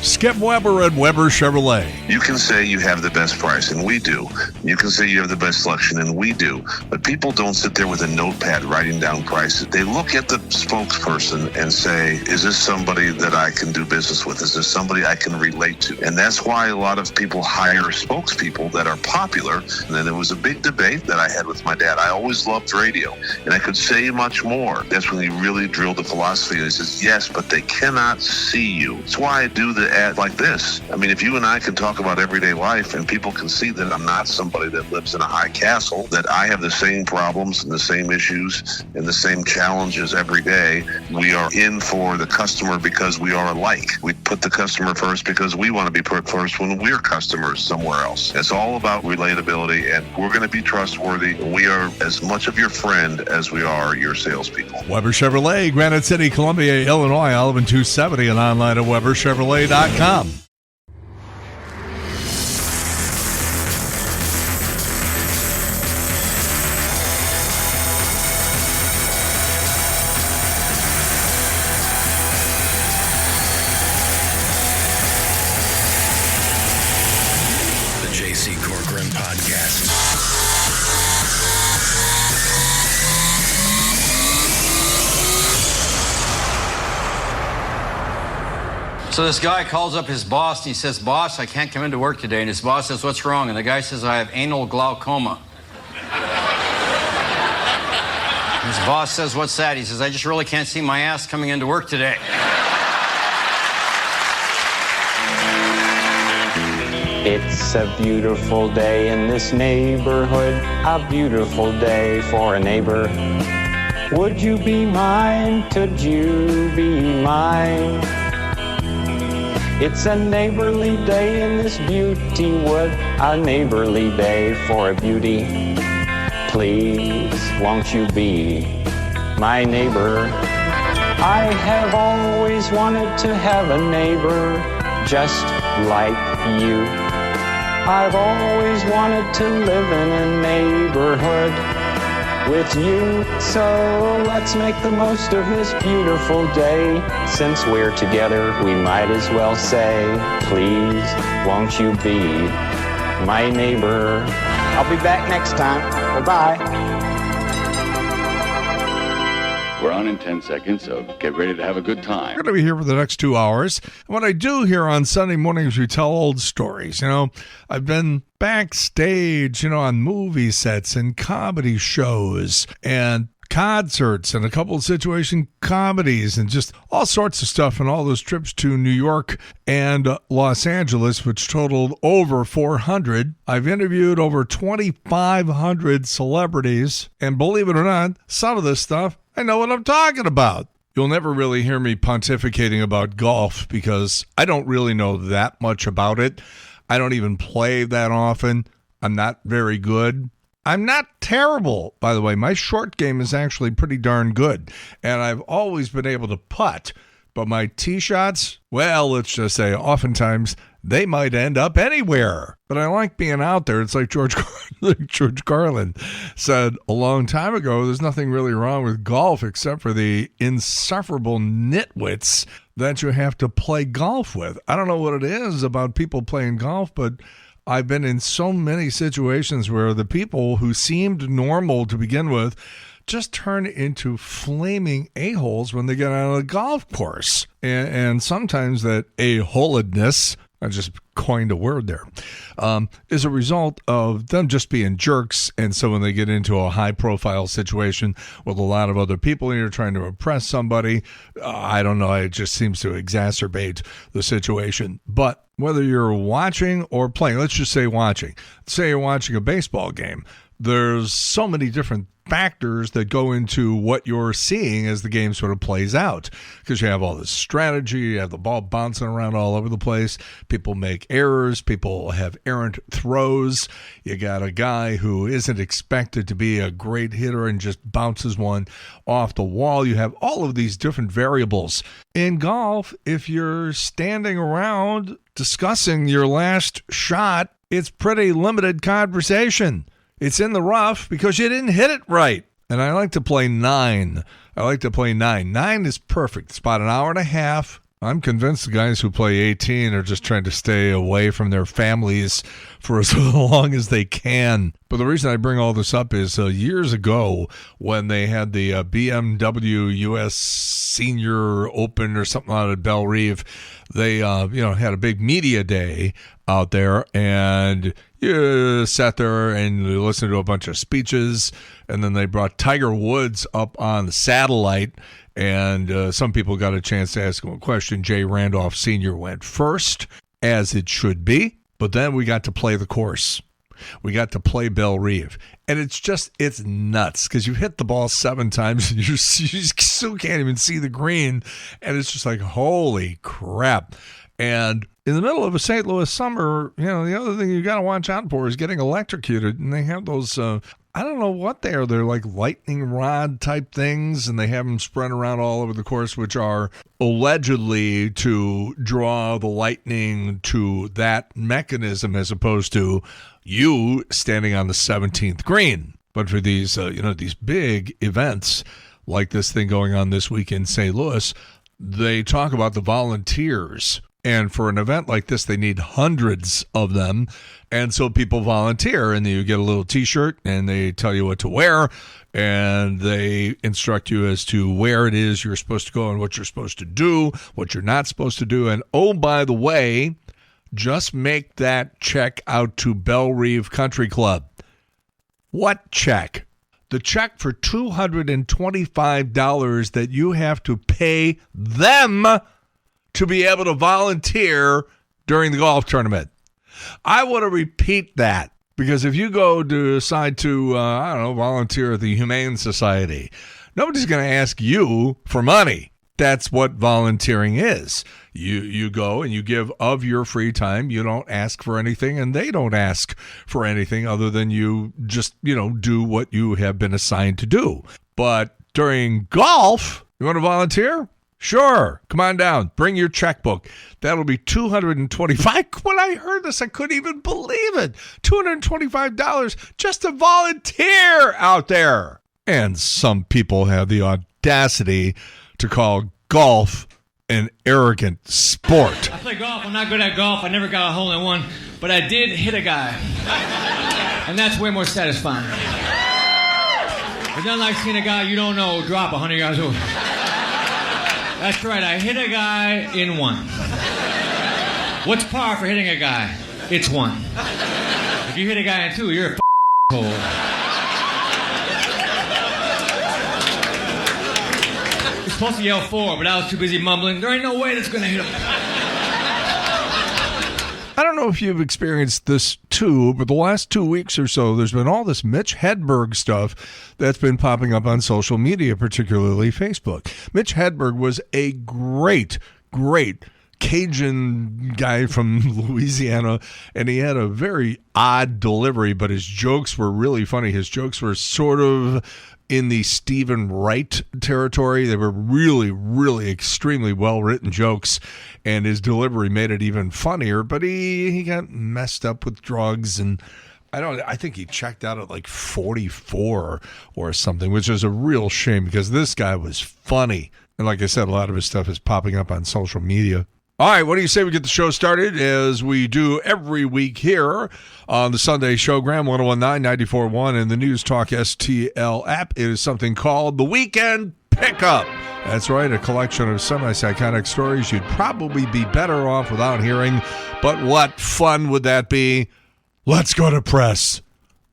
Skip Weber at Weber Chevrolet. You can say you have the best price, and we do. You can say you have the best selection, and we do. But people don't sit there with a notepad writing down prices. They look at the spokesperson and say, is this somebody that I can do business with? Is this somebody I can relate to? And that's why a lot of people hire spokespeople that are popular. And then there was a big debate that I had with my dad. I always loved radio, and I could say much more. That's when he really drilled the philosophy. And he says, yes, but they cannot see you. That's why I do the ad like this. I mean, if you and I can talk about everyday life and people can see that I'm not somebody that lives in a high castle, that I have the same problems and the same issues and the same challenges every day, we are in for the customer because we are alike. We put the customer first because we want to be put first when we're customers somewhere else. It's all about relatability, and we're going to be trustworthy. We are as much of your friend as we are your salespeople. Weber Chevrolet, Granite City, Columbia, Illinois, Alvin 270, and online at WeberChevrolet.com. The J.C. Corcoran Podcast. So this guy calls up his boss and he says, boss, I can't come into work today. And his boss says, what's wrong? And the guy says, I have anal glaucoma. His boss says, what's that? He says, I just really can't see my ass coming into work today. It's a beautiful day in this neighborhood, a beautiful day for a neighbor. Would you be mine? Could you be mine? It's a neighborly day in this beauty wood, a neighborly day for a beauty. Please, won't you be my neighbor? I have always wanted to have a neighbor just like you. I've always wanted to live in a neighborhood with you. So let's make the most of this beautiful day. Since we're together, we might as well say, please, won't you be my neighbor? I'll be back next time. Bye-bye. We're on in 10 seconds, so get ready to have a good time. We're going to be here for the next 2 hours. And what I do here on Sunday mornings, we tell old stories. You know, I've been backstage, on movie sets and comedy shows and concerts and a couple of situation comedies and just all sorts of stuff, and all those trips to New York and Los Angeles, which totaled over 400. I've interviewed over 2,500 celebrities, and believe it or not, some of this stuff, I know what I'm talking about. You'll never really hear me pontificating about golf because I don't really know that much about it. I don't even play that often. I'm not very good. I'm not terrible, by the way. My short game is actually pretty darn good, and I've always been able to putt. But my tee shots, well, let's just say oftentimes they might end up anywhere. But I like being out there. It's like George Carlin said a long time ago, there's nothing really wrong with golf except for the insufferable nitwits that you have to play golf with. I don't know what it is about people playing golf, but I've been in so many situations where the people who seemed normal to begin with just turn into flaming a-holes when they get out of the golf course. And sometimes that a-holedness, I just coined a word there, is a result of them just being jerks. And so when they get into a high-profile situation with a lot of other people and you're trying to impress somebody, I don't know, it just seems to exacerbate the situation. But whether you're watching or playing, let's just say watching. Say you're watching a baseball game. There's so many different factors that go into what you're seeing as the game sort of plays out, because you have all this strategy, you have the ball bouncing around all over the place, people make errors, people have errant throws, you got a guy who isn't expected to be a great hitter and just bounces one off the wall. You have all of these different variables. In golf, if you're standing around discussing your last shot, it's pretty limited conversation. It's in the rough because you didn't hit it right. And I like to play 9. 9 is perfect. It's about an hour and a half I'm convinced the guys who play 18 are just trying to stay away from their families for as long as they can. But the reason I bring all this up is years ago when they had the BMW US Senior Open or something out at Belle Reve, they had a big media day out there, and you sat there and you listened to a bunch of speeches, and then they brought Tiger Woods up on the satellite, and some people got a chance to ask him a question. Jay Randolph Sr. went first, as it should be, but then we got to play the course. We got to play Belle Reve, and it's nuts because you hit the ball 7 times and you still can't even see the green, and it's just like, holy crap. And in the middle of a St. Louis summer, the other thing you got to watch out for is getting electrocuted, and they have those, I don't know what they are. They're like lightning rod type things, and they have them spread around all over the course, which are allegedly to draw the lightning to that mechanism as opposed to you standing on the 17th green. But for these, these big events like this thing going on this week in St. Louis, they talk about the volunteers. And for an event like this, they need hundreds of them. And so people volunteer, and you get a little T-shirt, and they tell you what to wear, and they instruct you as to where it is you're supposed to go and what you're supposed to do, what you're not supposed to do. And, oh, by the way, just make that check out to Belle Reve Country Club. What check? The check for $225 that you have to pay them to be able to volunteer during the golf tournament. I want to repeat that, because if you go to decide to, volunteer at the Humane Society, nobody's going to ask you for money. That's what volunteering is. You go and you give of your free time. You don't ask for anything, and they don't ask for anything other than you just, do what you have been assigned to do. But during golf, you want to volunteer? Sure. Come on down. Bring your checkbook. That'll be $225. When I heard this, I couldn't even believe it. $225 just to volunteer out there. And some people have the audacity to call golf an arrogant sport. I play golf. I'm not good at golf. I never got a hole in one, but I did hit a guy. And that's way more satisfying. It's not like seeing a guy you don't know drop 100 yards over. That's right, I hit a guy in one. What's par for hitting a guy? It's 1. If you hit a guy in 2, you're a hole. You're supposed to yell 4, but I was too busy mumbling. There ain't no way that's going to hit him. I don't know if you've experienced this too, but the last 2 weeks or so, there's been all this Mitch Hedberg stuff that's been popping up on social media, particularly Facebook. Mitch Hedberg was a great Cajun guy from Louisiana, and he had a very odd delivery, but his jokes were really funny. His jokes were sort of in the Stephen Wright territory. They were really, really extremely well-written jokes, and his delivery made it even funnier, but he got messed up with drugs, and I think he checked out at like 44 or something, which is a real shame because this guy was funny. And like I said, a lot of his stuff is popping up on social media. All right, what do you say we get the show started as we do every week here on the Sunday Showgram, 101.9, 94.1, and the NewsTalkSTL app. It is something called The Weekend Pickup. That's right, a collection of semi-psychotic stories you'd probably be better off without hearing. But what fun would that be? Let's go to press.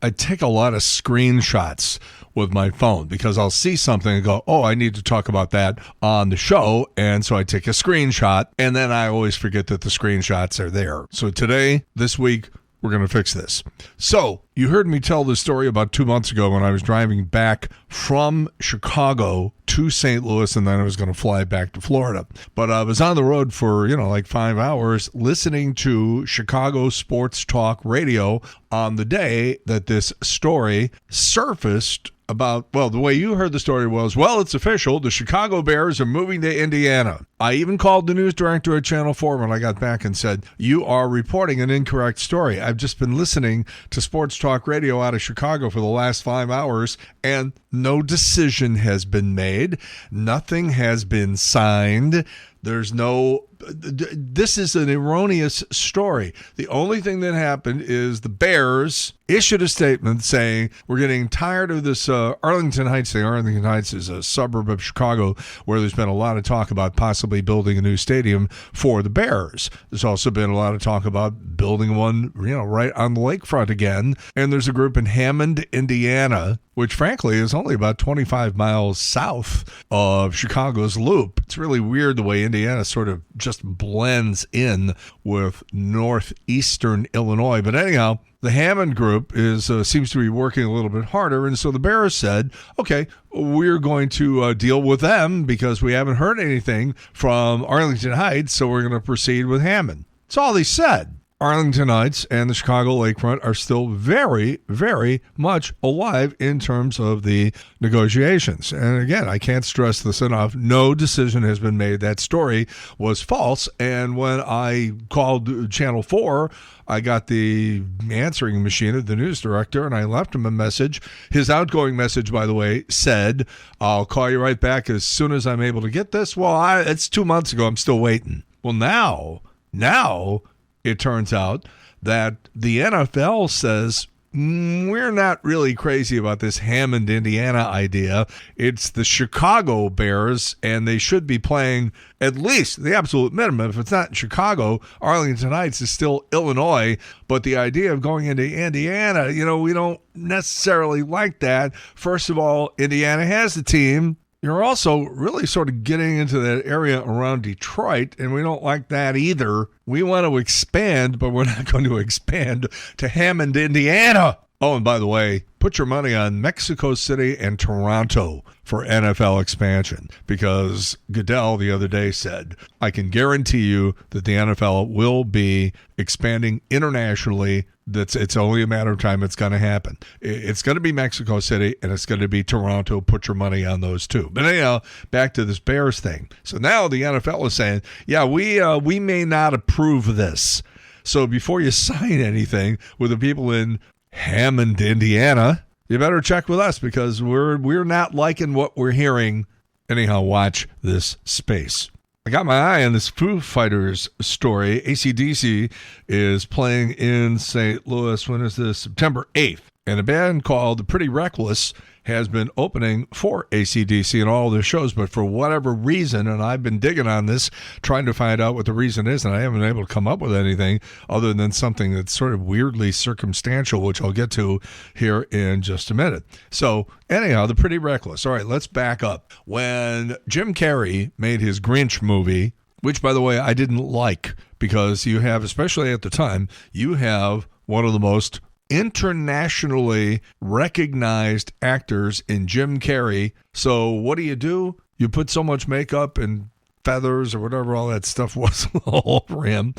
I take a lot of screenshots with my phone because I'll see something and go, oh, I need to talk about that on the show. And so I take a screenshot, and then I always forget that the screenshots are there. So today, this week, we're going to fix this. So you heard me tell this story about 2 months ago when I was driving back from Chicago to St. Louis, and then I was going to fly back to Florida. But I was on the road for, like 5 hours listening to Chicago Sports Talk Radio on the day that this story surfaced about, well, the way you heard the story was, well, it's official. The Chicago Bears are moving to Indiana. I even called the news director at Channel 4 when I got back and said, you are reporting an incorrect story. I've just been listening to Sports Talk Radio out of Chicago for the last 5 hours, and no decision has been made. Nothing has been signed. There's no, this is an erroneous story. The only thing that happened is the Bears issued a statement saying, we're getting tired of this Arlington Heights thing. Arlington Heights is a suburb of Chicago where there's been a lot of talk about possibly building a new stadium for the Bears. There's also been a lot of talk about building one, right on the lakefront again. And there's a group in Hammond, Indiana, which frankly is only about 25 miles south of Chicago's Loop. It's really weird the way Indiana sort of just blends in with northeastern Illinois. But anyhow, the Hammond group seems to be working a little bit harder, and so the Bears said, okay, we're going to deal with them because we haven't heard anything from Arlington Heights, so we're going to proceed with Hammond. That's all they said. Arlington Heights and the Chicago lakefront are still very, very much alive in terms of the negotiations. And again, I can't stress this enough. No decision has been made. That story was false. And when I called Channel 4, I got the answering machine of the news director, and I left him a message. His outgoing message, by the way, said, I'll call you right back as soon as I'm able to get this. Well, it's 2 months ago. I'm still waiting. Well, now, it turns out that the NFL says, we're not really crazy about this Hammond, Indiana idea. It's the Chicago Bears, and they should be playing at least the absolute minimum. If it's not in Chicago, Arlington Heights is still Illinois. But the idea of going into Indiana, we don't necessarily like that. First of all, Indiana has the team. You're also really sort of getting into that area around Detroit, and we don't like that either. We want to expand, but we're not going to expand to Hammond, Indiana. Oh, and by the way, put your money on Mexico City and Toronto for NFL expansion, because Goodell the other day said, I can guarantee you that the NFL will be expanding internationally. It's only a matter of time. It's going to happen. It's going to be Mexico City, and it's going to be Toronto. Put your money on those two. But anyhow, back to this Bears thing. So now the NFL is saying, yeah, we may not approve this. So before you sign anything with the people in Hammond, Indiana, you better check with us, because we're not liking what we're hearing. Anyhow, watch this space. I got my eye on this Foo Fighters story. AC/DC is playing in St. Louis. When is this? September 8th. And a band called Pretty Reckless has been opening for AC/DC in all their shows. But for whatever reason, and I've been digging on this, trying to find out what the reason is, and I haven't been able to come up with anything other than something that's sort of weirdly circumstantial, which I'll get to here in just a minute. So anyhow, the Pretty Reckless. All right, let's back up. When Jim Carrey made his Grinch movie, which, by the way, I didn't like, because you have, especially at the time, you have one of the most internationally recognized actors in Jim Carrey. So what do? You put so much makeup and feathers or whatever all that stuff was all over him,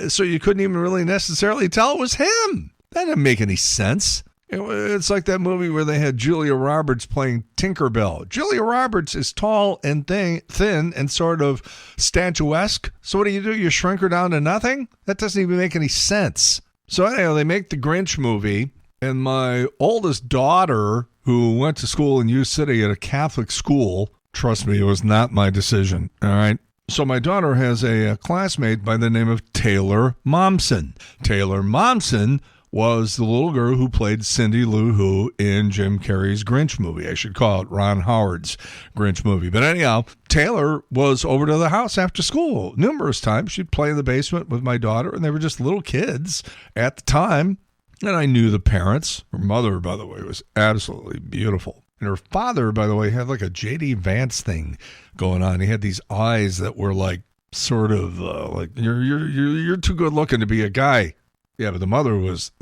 so you couldn't even really necessarily tell it was him. That didn't make any sense. It's like that movie where they had Julia Roberts playing Tinkerbell. Julia Roberts is tall and thin and sort of statuesque. So what do? You shrink her down to nothing? That doesn't even make any sense. So anyhow, they make the Grinch movie, and my oldest daughter, who went to school in U City at a Catholic school, trust me, it was not my decision, all right? So my daughter has a classmate by the name of Taylor Momsen. Taylor Momsen was the little girl who played Cindy Lou Who in Jim Carrey's Grinch movie. I should call it Ron Howard's Grinch movie. But anyhow, Taylor was over to the house after school numerous times. She'd play in the basement with my daughter, and they were just little kids at the time. And I knew the parents. Her mother, by the way, was absolutely beautiful. And her father, by the way, had like a J.D. Vance thing going on. He had these eyes that were like sort of like you're too good looking to be a guy. Yeah, but the mother was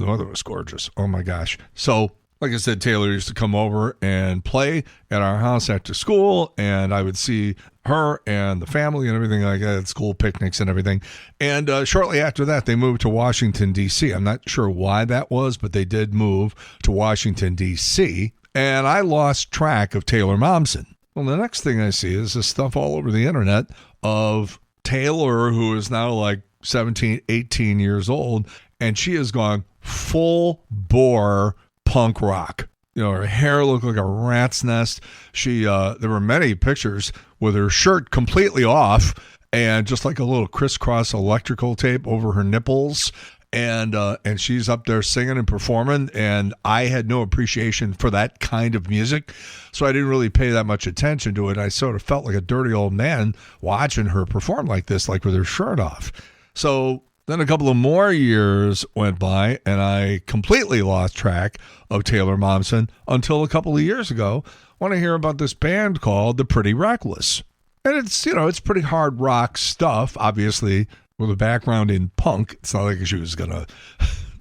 gorgeous. Oh my gosh. So, like I said, Taylor used to come over and play at our house after school, and I would see her and the family and everything like that at school picnics and everything. And shortly after that, they moved to Washington, D.C. I'm not sure why that was, but they did move to Washington, D.C., and I lost track of Taylor Momsen. Well, the next thing I see is this stuff all over the internet of Taylor, who is now like 17, 18 years old, and she has gone full bore punk rock. Her hair looked like a rat's nest. There were many pictures with her shirt completely off, and just like a little crisscross electrical tape over her nipples. And she's up there singing and performing, and I had no appreciation for that kind of music, so I didn't really pay that much attention to it. I sort of felt like a dirty old man watching her perform like this, like with her shirt off. So then a couple of more years went by, and I completely lost track of Taylor Momsen until a couple of years ago when I hear about this band called The Pretty Reckless. And it's pretty hard rock stuff, obviously, with a background in punk. It's not like she was going to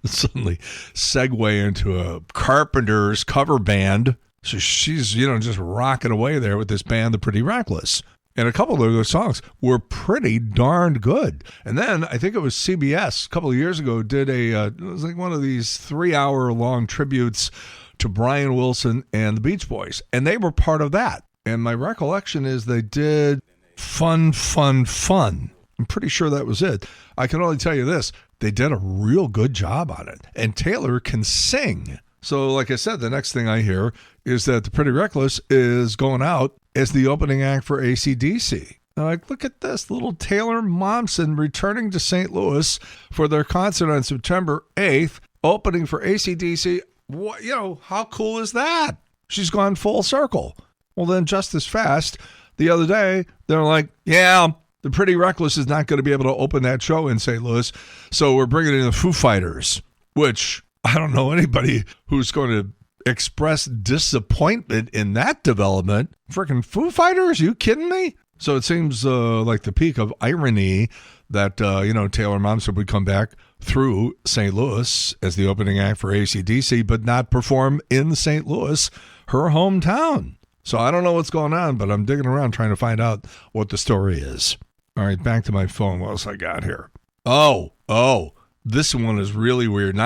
suddenly segue into a Carpenters cover band. So she's, just rocking away there with this band, The Pretty Reckless. And a couple of those songs were pretty darned good. And then I think it was CBS a couple of years ago did it was like one of these 3-hour-long tributes to Brian Wilson and the Beach Boys. And they were part of that. And my recollection is they did Fun. I'm pretty sure that was it. I can only tell you this. They did a real good job on it. And Taylor can sing. So like I said, the next thing I hear is that The Pretty Reckless is going out as the opening act for AC/DC. I'm like, look at this. Little Taylor Momsen returning to St. Louis for their concert on September 8th, opening for AC/DC. What, how cool is that? She's gone full circle. Well, then just as fast, the other day, they're like, yeah, The Pretty Reckless is not going to be able to open that show in St. Louis, so we're bringing in the Foo Fighters, which I don't know anybody who's going to express disappointment in that development. Freaking Foo Fighters? You kidding me? So it seems like the peak of irony that, Taylor Momsen would come back through St. Louis as the opening act for AC/DC, but not perform in St. Louis, her hometown. So I don't know what's going on, but I'm digging around trying to find out what the story is. All right, back to my phone. What else I got here? Oh, this one is really weird. And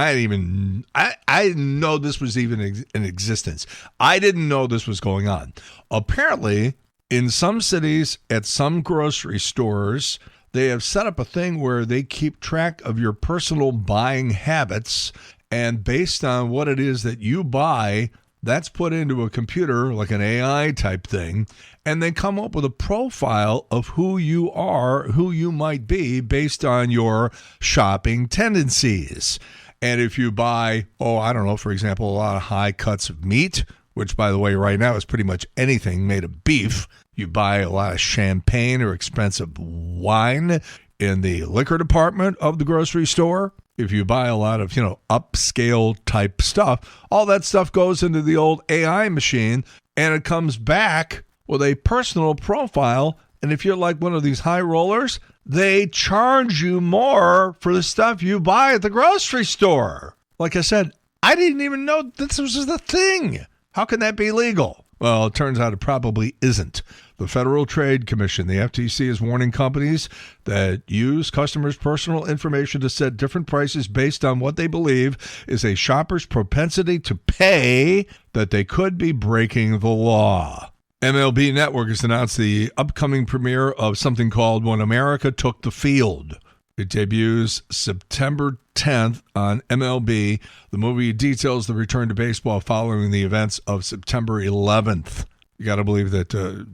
I didn't know this was even in existence. I didn't know this was going on. Apparently, in some cities, at some grocery stores, they have set up a thing where they keep track of your personal buying habits. And based on what it is that you buy, that's put into a computer, like an AI type thing, and they come up with a profile of who you are, who you might be based on your shopping tendencies. And if you buy, for example, a lot of high cuts of meat, which, by the way, right now is pretty much anything made of beef. You buy a lot of champagne or expensive wine in the liquor department of the grocery store. If you buy a lot of, upscale type stuff, all that stuff goes into the old AI machine and it comes back with a personal profile. And if you're like one of these high rollers, they charge you more for the stuff you buy at the grocery store. Like I said, I didn't even know this was the thing. How can that be legal? Well, it turns out it probably isn't. The Federal Trade Commission, the FTC, is warning companies that use customers' personal information to set different prices based on what they believe is a shopper's propensity to pay, that they could be breaking the law. MLB Network has announced the upcoming premiere of something called When America Took the Field. It debuts September 10th on MLB. The movie details the return to baseball following the events of September 11th. You got to believe that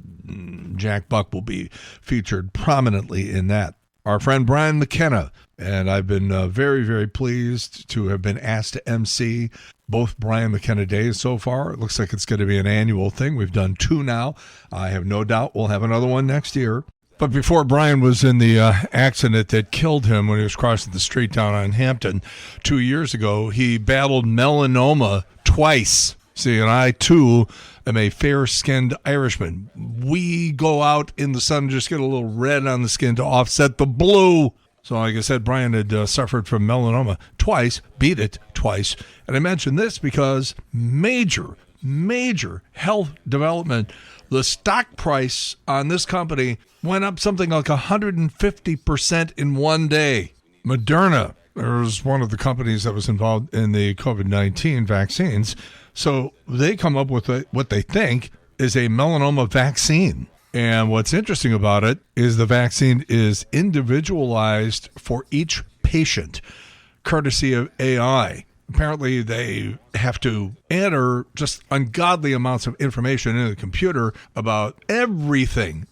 Jack Buck will be featured prominently in that. Our friend Brian McKenna, and I've been very, very pleased to have been asked to MC both Brian McKenna days so far. It looks like it's going to be an annual thing. We've done 2 now. I have no doubt we'll have another one next year. But before Brian was in the accident that killed him when he was crossing the street down on Hampton 2 years ago, he battled melanoma twice. See, and I, too, am a fair-skinned Irishman. We go out in the sun and just get a little red on the skin to offset the blue. So, like I said, Brian had suffered from melanoma twice, beat it twice. And I mention this because major health development. The stock price on this company went up something like 150% in one day. Moderna was one of the companies that was involved in the COVID-19 vaccines. So they come up with what they think is a melanoma vaccine. And what's interesting about it is the vaccine is individualized for each patient, courtesy of AI. Apparently, they have to enter just ungodly amounts of information in the computer about everything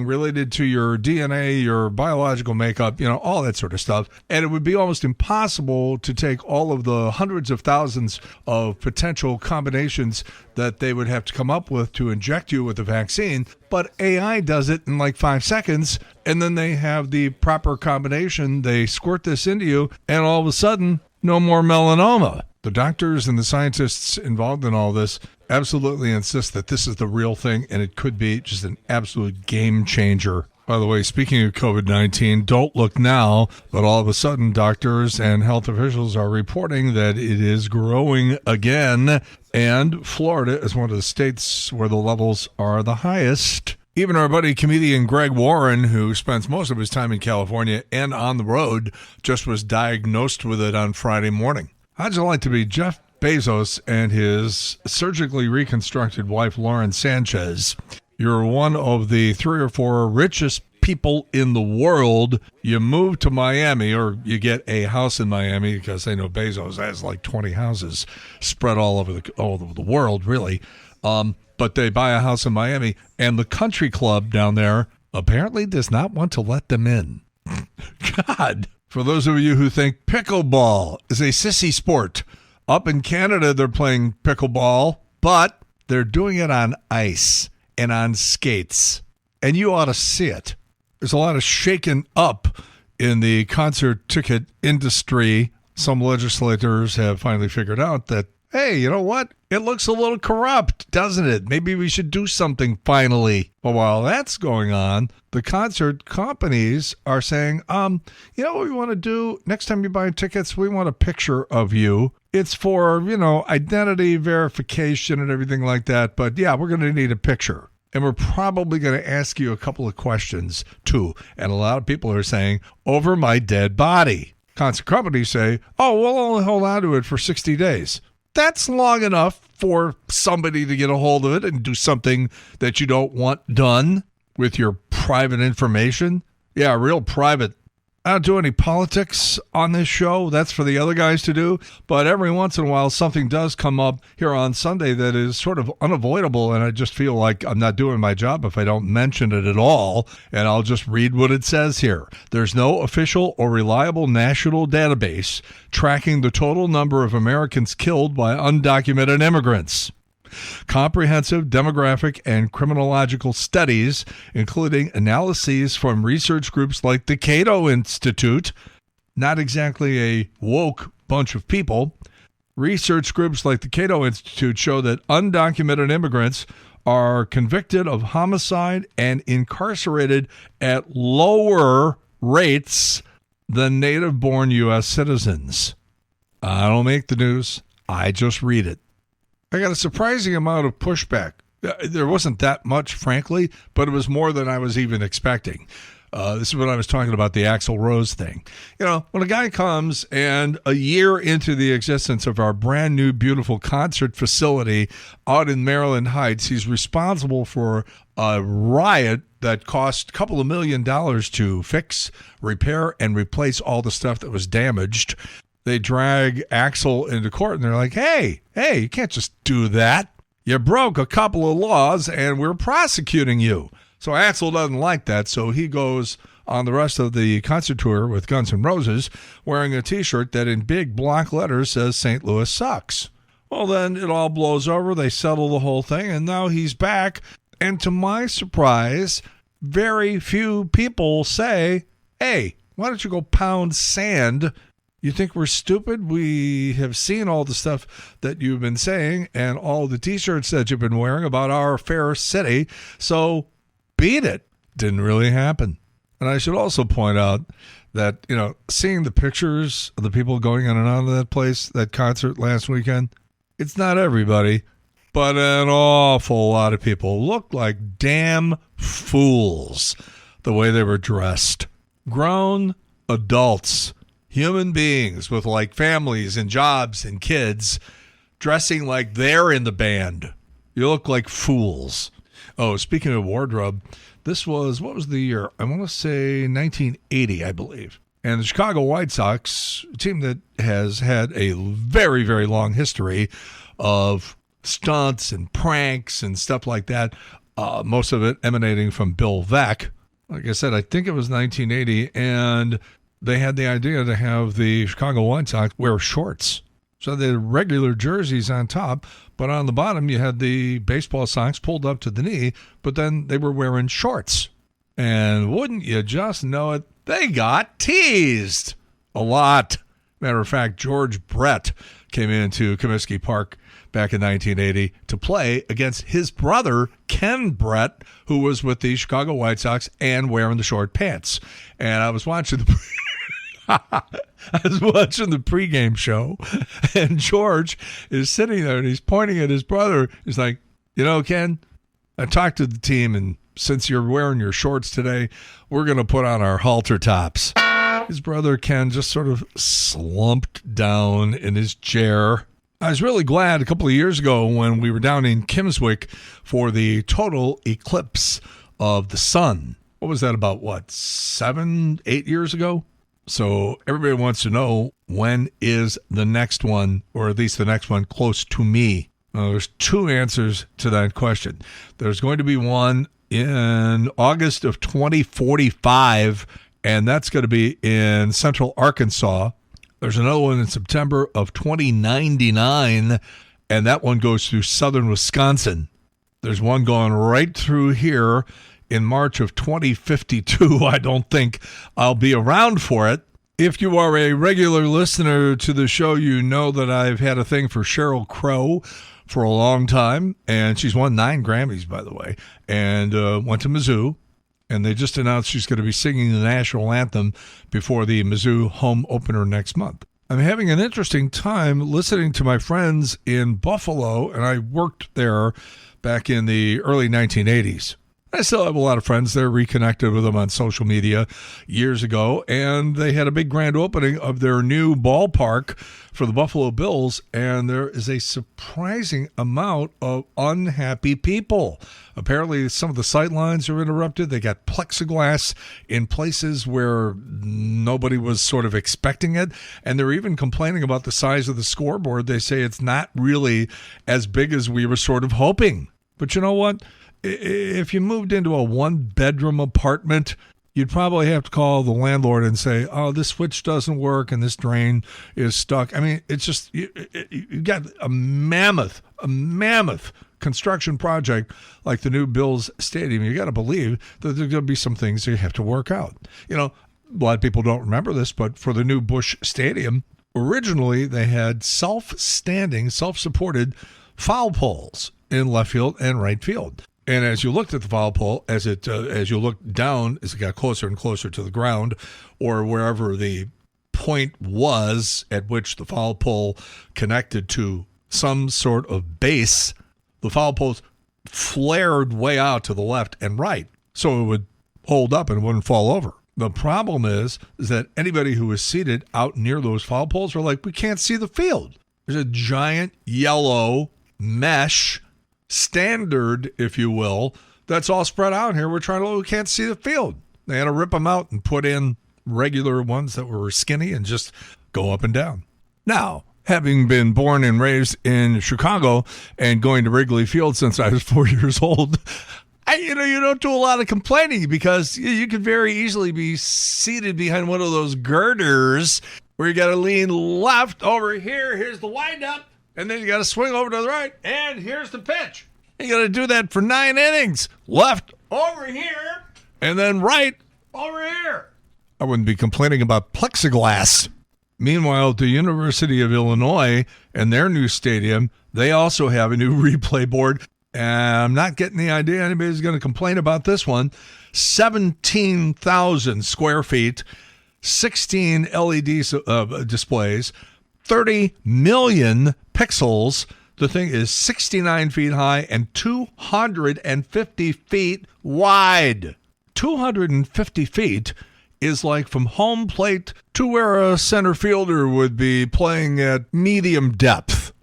related to your DNA, your biological makeup, all that sort of stuff. And it would be almost impossible to take all of the hundreds of thousands of potential combinations that they would have to come up with to inject you with the vaccine. But AI does it in like 5 seconds, and then they have the proper combination. They squirt this into you, and all of a sudden, no more melanoma. The doctors and the scientists involved in all this absolutely insist that this is the real thing, and it could be just an absolute game changer. By the way, speaking of COVID-19, don't look now, but all of a sudden doctors and health officials are reporting that it is growing again, and Florida is one of the states where the levels are the highest. Even our buddy comedian Greg Warren, who spends most of his time in California and on the road, just was diagnosed with it on Friday morning. How'd you like to be Jeff Bezos and his surgically reconstructed wife, Lauren Sanchez? You're one of the 3 or 4 richest people in the world. You move to Miami, or you get a house in Miami, because they know Bezos has like 20 houses spread all over the world, really. But they buy a house in Miami, and the country club down there apparently does not want to let them in. God. For those of you who think pickleball is a sissy sport, up in Canada they're playing pickleball, but they're doing it on ice and on skates. And you ought to see it. There's a lot of shaking up in the concert ticket industry. Some legislators have finally figured out that, hey, you know what? It looks a little corrupt, doesn't it? Maybe we should do something finally. But while that's going on, the concert companies are saying, you know what we want to do? Next time you buy tickets, we want a picture of you. It's for, identity verification and everything like that. But yeah, we're going to need a picture. And we're probably going to ask you a couple of questions too. And a lot of people are saying, over my dead body. Concert companies say, oh, we'll only hold on to it for 60 days. That's long enough for somebody to get a hold of it and do something that you don't want done with your private information. Yeah, real private. I don't do any politics on this show. That's for the other guys to do. But every once in a while, something does come up here on Sunday that is sort of unavoidable, and I just feel like I'm not doing my job if I don't mention it at all, and I'll just read what it says here. There's no official or reliable national database tracking the total number of Americans killed by undocumented immigrants. Comprehensive demographic and criminological studies, including analyses from research groups like the Cato Institute, not exactly a woke bunch of people. Research groups like the Cato Institute show that undocumented immigrants are convicted of homicide and incarcerated at lower rates than native-born U.S. citizens. I don't make the news. I just read it. I got a surprising amount of pushback. There wasn't that much, frankly, but it was more than I was even expecting. This is what I was talking about, the Axl Rose thing. When a guy comes and a year into the existence of our brand new, beautiful concert facility out in Maryland Heights, he's responsible for a riot that cost a couple of $1 million to fix, repair, and replace all the stuff that was damaged. They drag Axl into court, and they're like, hey, you can't just do that. You broke a couple of laws, and we're prosecuting you. So Axl doesn't like that, so he goes on the rest of the concert tour with Guns N' Roses wearing a T-shirt that in big block letters says St. Louis sucks. Well, then it all blows over. They settle the whole thing, and now he's back. And to my surprise, very few people say, hey, why don't you go pound sand? You think we're stupid? We have seen all the stuff that you've been saying and all the T-shirts that you've been wearing about our fair city. So beat it. Didn't really happen. And I should also point out that, seeing the pictures of the people going in and out of that place, that concert last weekend, it's not everybody, but an awful lot of people looked like damn fools the way they were dressed. Grown adults. Human beings with families and jobs and kids dressing like they're in the band. You look like fools. Oh, speaking of wardrobe, what was the year? I want to say 1980, I believe. And the Chicago White Sox, a team that has had a very, very long history of stunts and pranks and stuff like that, most of it emanating from Bill Veeck. Like I said, I think it was 1980, and they had the idea to have the Chicago White Sox wear shorts. So they had regular jerseys on top, but on the bottom you had the baseball socks pulled up to the knee, but then they were wearing shorts. And wouldn't you just know it, they got teased a lot. Matter of fact, George Brett came into Comiskey Park back in 1980 to play against his brother, Ken Brett, who was with the Chicago White Sox and wearing the short pants. And I was watching the pregame show, and George is sitting there, and he's pointing at his brother. He's like, Ken, I talked to the team, and since you're wearing your shorts today, we're going to put on our halter tops. His brother, Ken, just sort of slumped down in his chair. I was really glad a couple of years ago when we were down in Kimmswick for the total eclipse of the sun. What was that, about 7, 8 years ago? So everybody wants to know, when is the next one, or at least the next one close to me? Now, there's two answers to that question. There's going to be one in August of 2045, and that's going to be in central Arkansas. There's another one in September of 2099, and that one goes through southern Wisconsin. There's one going right through here in March of 2052. I don't think I'll be around for it. If you are a regular listener to the show, you know that I've had a thing for Sheryl Crow for a long time, and she's won 9 Grammys, by the way, and went to Mizzou, and they just announced she's going to be singing the national anthem before the Mizzou home opener next month. I'm having an interesting time listening to my friends in Buffalo, and I worked there back in the early 1980s. I still have a lot of friends there, reconnected with them on social media years ago, and they had a big grand opening of their new ballpark for the Buffalo Bills, and there is a surprising amount of unhappy people. Apparently, some of the sight lines are interrupted. They got plexiglass in places where nobody was sort of expecting it, and they're even complaining about the size of the scoreboard. They say it's not really as big as we were sort of hoping. But you know what? If you moved into a one-bedroom apartment, you'd probably have to call the landlord and say, oh, this switch doesn't work and this drain is stuck. I mean, it's just, you got a mammoth construction project like the new Bills Stadium. You got to believe that there's going to be some things that you have to work out. A lot of people don't remember this, but for the new Busch Stadium, originally they had self-standing, self-supported foul poles in left field and right field. And as you looked at the foul pole, as you looked down, as it got closer and closer to the ground, or wherever the point was at which the foul pole connected to some sort of base, the foul poles flared way out to the left and right, so it would hold up and wouldn't fall over. The problem is that anybody who is seated out near those foul poles are like, we can't see the field. There's a giant yellow mesh standard, if you will, that's all spread out here. We can't see the field. They had to rip them out and put in regular ones that were skinny and just go up and down. Now, having been born and raised in Chicago and going to Wrigley Field since I was 4 years old, you don't do a lot of complaining because you could very easily be seated behind one of those girders where you got to lean left over here. Here's the windup. And then you got to swing over to the right, and here's the pitch. You got to do that for 9 innings. Left over here, and then right over here. I wouldn't be complaining about plexiglass. Meanwhile, at the University of Illinois and their new stadium, they also have a new replay board. And I'm not getting the idea anybody's going to complain about this one. 17,000 square feet, 16 LED displays, 30 million pixels. The thing is 69 feet high and 250 feet wide. 250 feet is like from home plate to where a center fielder would be playing at medium depth.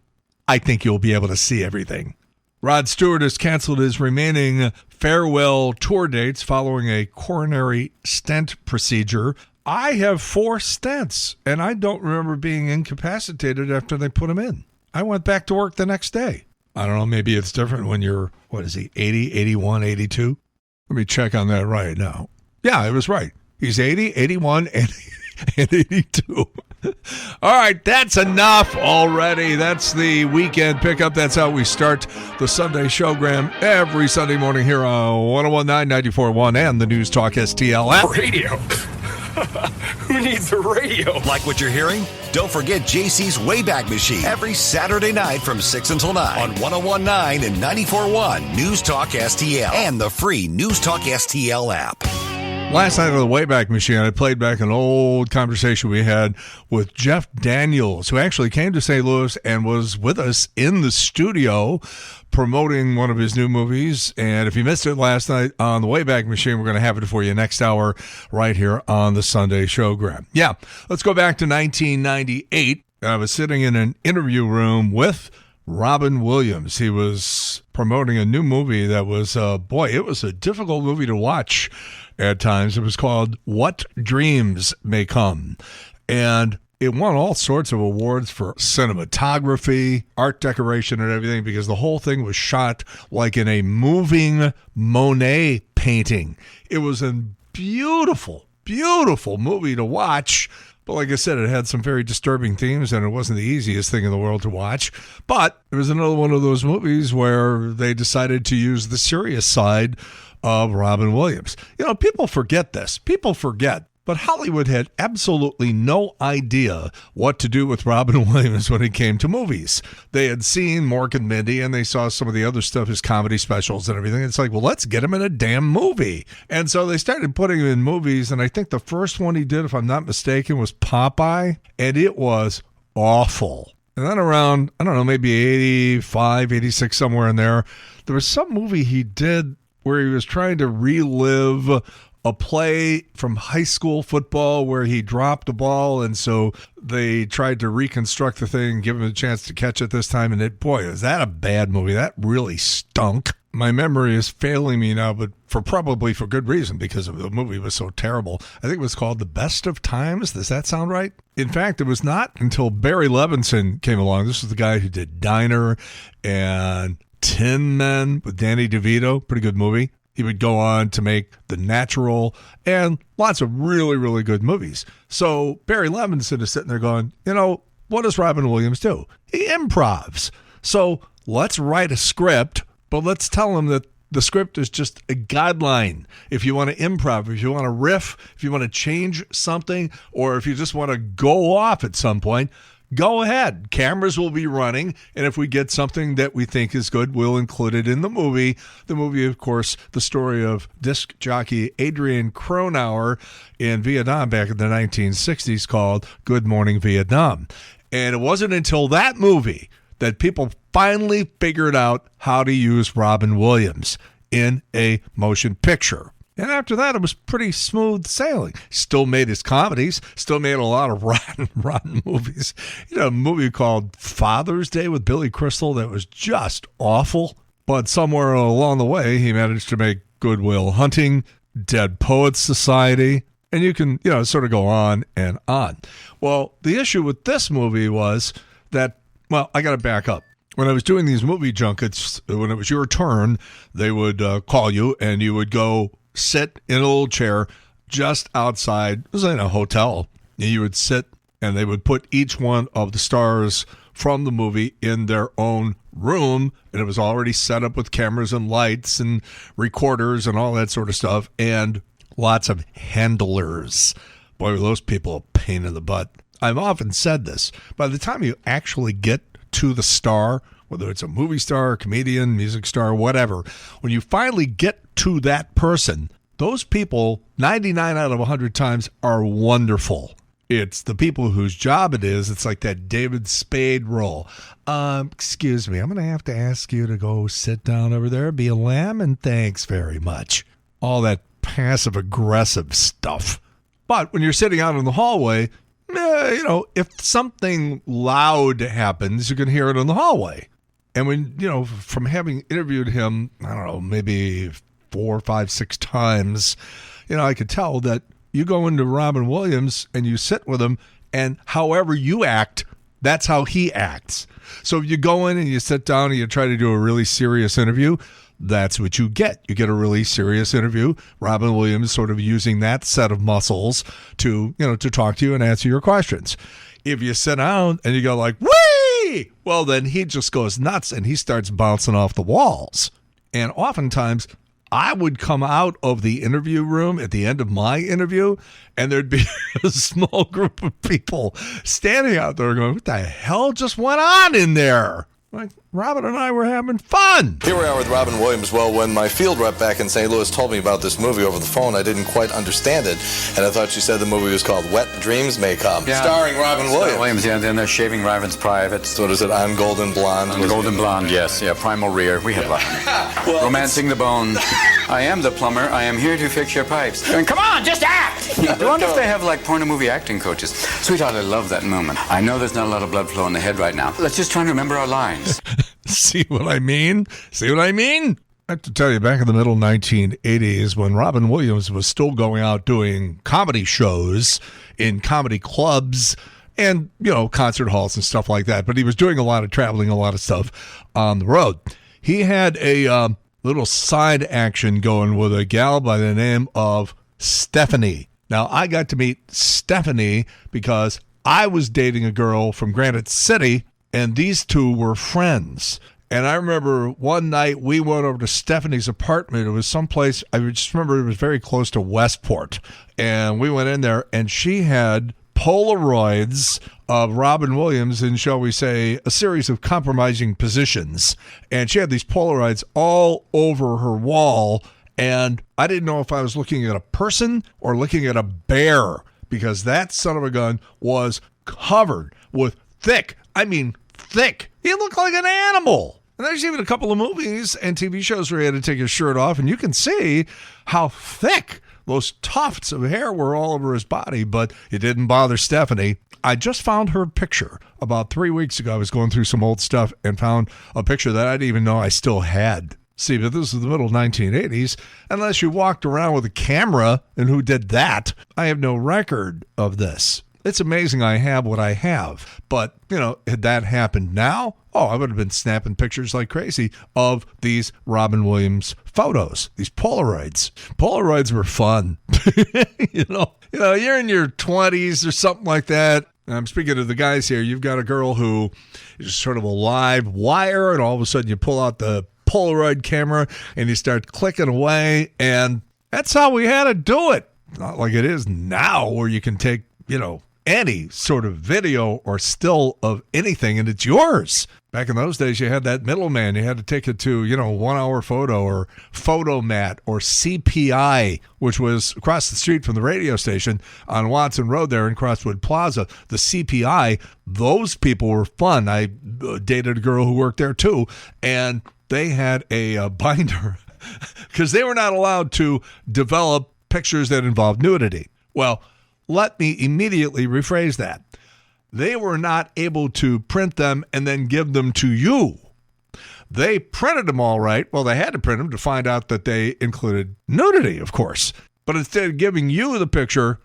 I think you'll be able to see everything. Rod Stewart has canceled his remaining farewell tour dates following a coronary stent procedure. I have 4 stents, and I don't remember being incapacitated after they put him in. I went back to work the next day. I don't know, maybe it's different when you're, 80, 81, 82? Let me check on that right now. Yeah, I was right. He's 80, 81, and 82. All right, that's enough already. That's the weekend pickup. That's how we start the Sunday Showgram every Sunday morning here on 101.9, 94.1, and the News Talk STL app. Radio. Who needs a radio? Like what you're hearing? Don't forget JC's Wayback Machine every Saturday night from 6 until 9 on 101.9 and 94.1 News Talk STL and the free News Talk STL app. Last night on the Wayback Machine, I played back an old conversation we had with Jeff Daniels, who actually came to St. Louis and was with us in the studio promoting one of his new movies. And if you missed it last night on the Wayback Machine, we're going to have it for you next hour right here on the Sunday Showgram. Yeah, let's go back to 1998. I was sitting in an interview room with Robin Williams. He was promoting a new movie that was, it was a difficult movie to watch at times. It was called What Dreams May Come. And it won all sorts of awards for cinematography, art decoration, and everything because the whole thing was shot like in a moving Monet painting. It was a beautiful, beautiful movie to watch. But like I said, it had some very disturbing themes, and it wasn't the easiest thing in the world to watch. But it was another one of those movies where they decided to use the serious side of Robin Williams. You know, people forget this. People forget. But Hollywood had absolutely no idea what to do with Robin Williams when it came to movies. They had seen Mork and Mindy, and they saw some of the other stuff, his comedy specials and everything. It's like, well, let's get him in a damn movie. And so they started putting him in movies, and I think the first one he did, if I'm not mistaken, was Popeye, and it was awful. And then around, I don't know, maybe 85, 86, somewhere in there was some movie he did where he was trying to relive a play from high school football where he dropped a ball, and so they tried to reconstruct the thing, give him a chance to catch it this time, and is that a bad movie? That really stunk. My memory is failing me now, but probably for good reason, because the movie was so terrible. I think it was called The Best of Times. Does that sound right? In fact, it was not until Barry Levinson came along. This was the guy who did Diner and Tin Men with Danny DeVito. Pretty good movie. He would go on to make The Natural and lots of really, really good movies. So Barry Levinson is sitting there going, what does Robin Williams do? He improvs. So let's write a script, but let's tell him that the script is just a guideline. If you want to improv, if you want to riff, if you want to change something, or if you just want to go off at some point, go ahead. Cameras will be running, and if we get something that we think is good, we'll include it in the movie. The movie, of course, the story of disc jockey Adrian Cronauer in Vietnam back in the 1960s called Good Morning Vietnam. And it wasn't until that movie that people finally figured out how to use Robin Williams in a motion picture. And after that, it was pretty smooth sailing. Still made his comedies, still made a lot of rotten movies. A movie called Father's Day with Billy Crystal that was just awful. But somewhere along the way, he managed to make Good Will Hunting, Dead Poets Society, and you can, sort of go on and on. Well, the issue with this movie was that, I got to back up. When I was doing these movie junkets, when it was your turn, they would call you and you would go sit in a little chair just outside. It was in a hotel. And you would sit and they would put each one of the stars from the movie in their own room. And it was already set up with cameras and lights and recorders and all that sort of stuff. And lots of handlers. Boy, were those people a pain in the butt. I've often said this. By the time you actually get to the star, whether it's a movie star, comedian, music star, whatever, when you finally get to that person, those people, 99 out of 100 times, are wonderful. It's the people whose job it is. It's like that David Spade role. Excuse me, I'm going to have to ask you to go sit down over there, be a lamb, and thanks very much. All that passive-aggressive stuff. But when you're sitting out in the hallway, if something loud happens, you can hear it in the hallway. And when, from having interviewed him, I don't know, maybe 4, 5, 6 times, I could tell that you go into Robin Williams and you sit with him, and however you act, that's how he acts. So if you go in and you sit down and you try to do a really serious interview, that's what you get. You get a really serious interview. Robin Williams sort of using that set of muscles to talk to you and answer your questions. If you sit down and you go like, whee! Well, then he just goes nuts and he starts bouncing off the walls. And oftentimes, I would come out of the interview room at the end of my interview, and there'd be a small group of people standing out there going, what the hell just went on in there? Like, Robin and I were having fun. Here we are with Robin Williams. Well, when my field rep back in St. Louis told me about this movie over the phone, I didn't quite understand it. And I thought she said the movie was called Wet Dreams May Come, starring Robin Williams. Yeah, and then they're shaving Robin's privates. So what is it, I'm Golden Blonde? I'm Golden Blonde, yes. Yeah, Primal Rear. We had a lot. Well, Romancing the Bone. I am the plumber. I am here to fix your pipes. And come on, just act! I wonder if they have, like, porno movie acting coaches. Sweetheart, I love that moment. I know there's not a lot of blood flow in the head right now. Let's just try and remember our lines. See what I mean? I have to tell you, back in the middle 1980s, when Robin Williams was still going out doing comedy shows in comedy clubs and, concert halls and stuff like that, but he was doing a lot of traveling, a lot of stuff on the road. He had a little side action going with a gal by the name of Stephanie. Now, I got to meet Stephanie because I was dating a girl from Granite City, and these two were friends. And I remember one night we went over to Stephanie's apartment. It was someplace, I just remember it was very close to Westport. And we went in there, and she had Polaroids of Robin Williams in, shall we say, a series of compromising positions. And she had these Polaroids all over her wall. And I didn't know if I was looking at a person or looking at a bear, because that son of a gun was covered with thick. He looked like an animal. And there's even a couple of movies and TV shows where he had to take his shirt off, and you can see how thick those tufts of hair were all over his body, but it didn't bother Stephanie. I just found her picture about 3 weeks ago. I was going through some old stuff and found a picture that I didn't even know I still had. See, but this is the middle 1980s. Unless you walked around with a camera, and who did that? I have no record of this. It's amazing I have what I have. But, had that happened now, I would have been snapping pictures like crazy of these Robin Williams photos, these Polaroids. Polaroids were fun. You're in your 20s or something like that. And I'm speaking to the guys here. You've got a girl who is sort of a live wire, and all of a sudden you pull out the Polaroid camera and you start clicking away. And that's how we had to do it. Not like it is now where you can take, any sort of video or still of anything, and it's yours. Back in those days, you had that middleman. You had to take it to, 1 hour photo or Photomat or CPI, which was across the street from the radio station on Watson Road there in Crosswood Plaza. The CPI, those people were fun. I dated a girl who worked there too, and they had a binder because they were not allowed to develop pictures that involved nudity. Well, let me immediately rephrase that. They were not able to print them and then give them to you. They printed them all right. Well, they had to print them to find out that they included nudity, of course. But instead of giving you the picture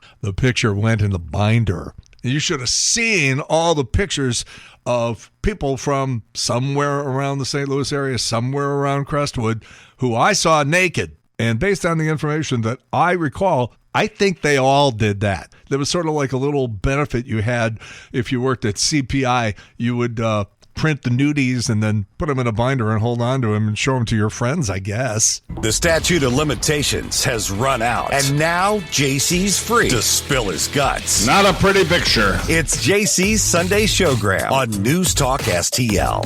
went in the binder. You should have seen all the pictures of people from somewhere around the St. Louis area, somewhere around Crestwood, who I saw naked. And based on the information that I recall, I think they all did that. There was sort of like a little benefit you had if you worked at CPI. You would print the nudies and then put them in a binder and hold on to them and show them to your friends, I guess. The statute of limitations has run out, and now JC's free to spill his guts. Not a pretty picture. It's JC's Sunday Showgram on News Talk STL.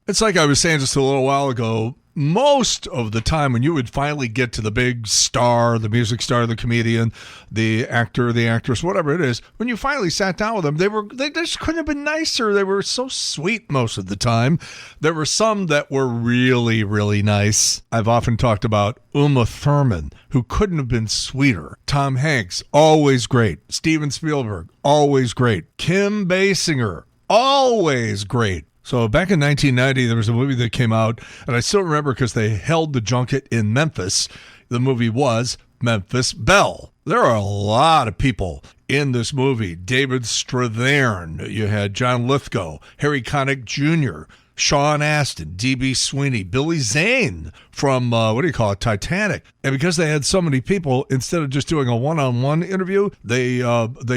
It's like I was saying just a little while ago. Most of the time when you would finally get to the big star, the music star, the comedian, the actor, the actress, whatever it is, when you finally sat down with them, they just couldn't have been nicer. They were so sweet most of the time. There were some that were really, really nice. I've often talked about Uma Thurman, who couldn't have been sweeter. Tom Hanks, always great. Steven Spielberg, always great. Kim Basinger, always great. So back in 1990, there was a movie that came out, and I still remember because they held the junket in Memphis. The movie was Memphis Belle. There are a lot of people in this movie. David Strathairn, you had John Lithgow, Harry Connick Jr., Sean Astin, D.B. Sweeney, Billy Zane from, Titanic. And because they had so many people, instead of just doing a one-on-one interview, they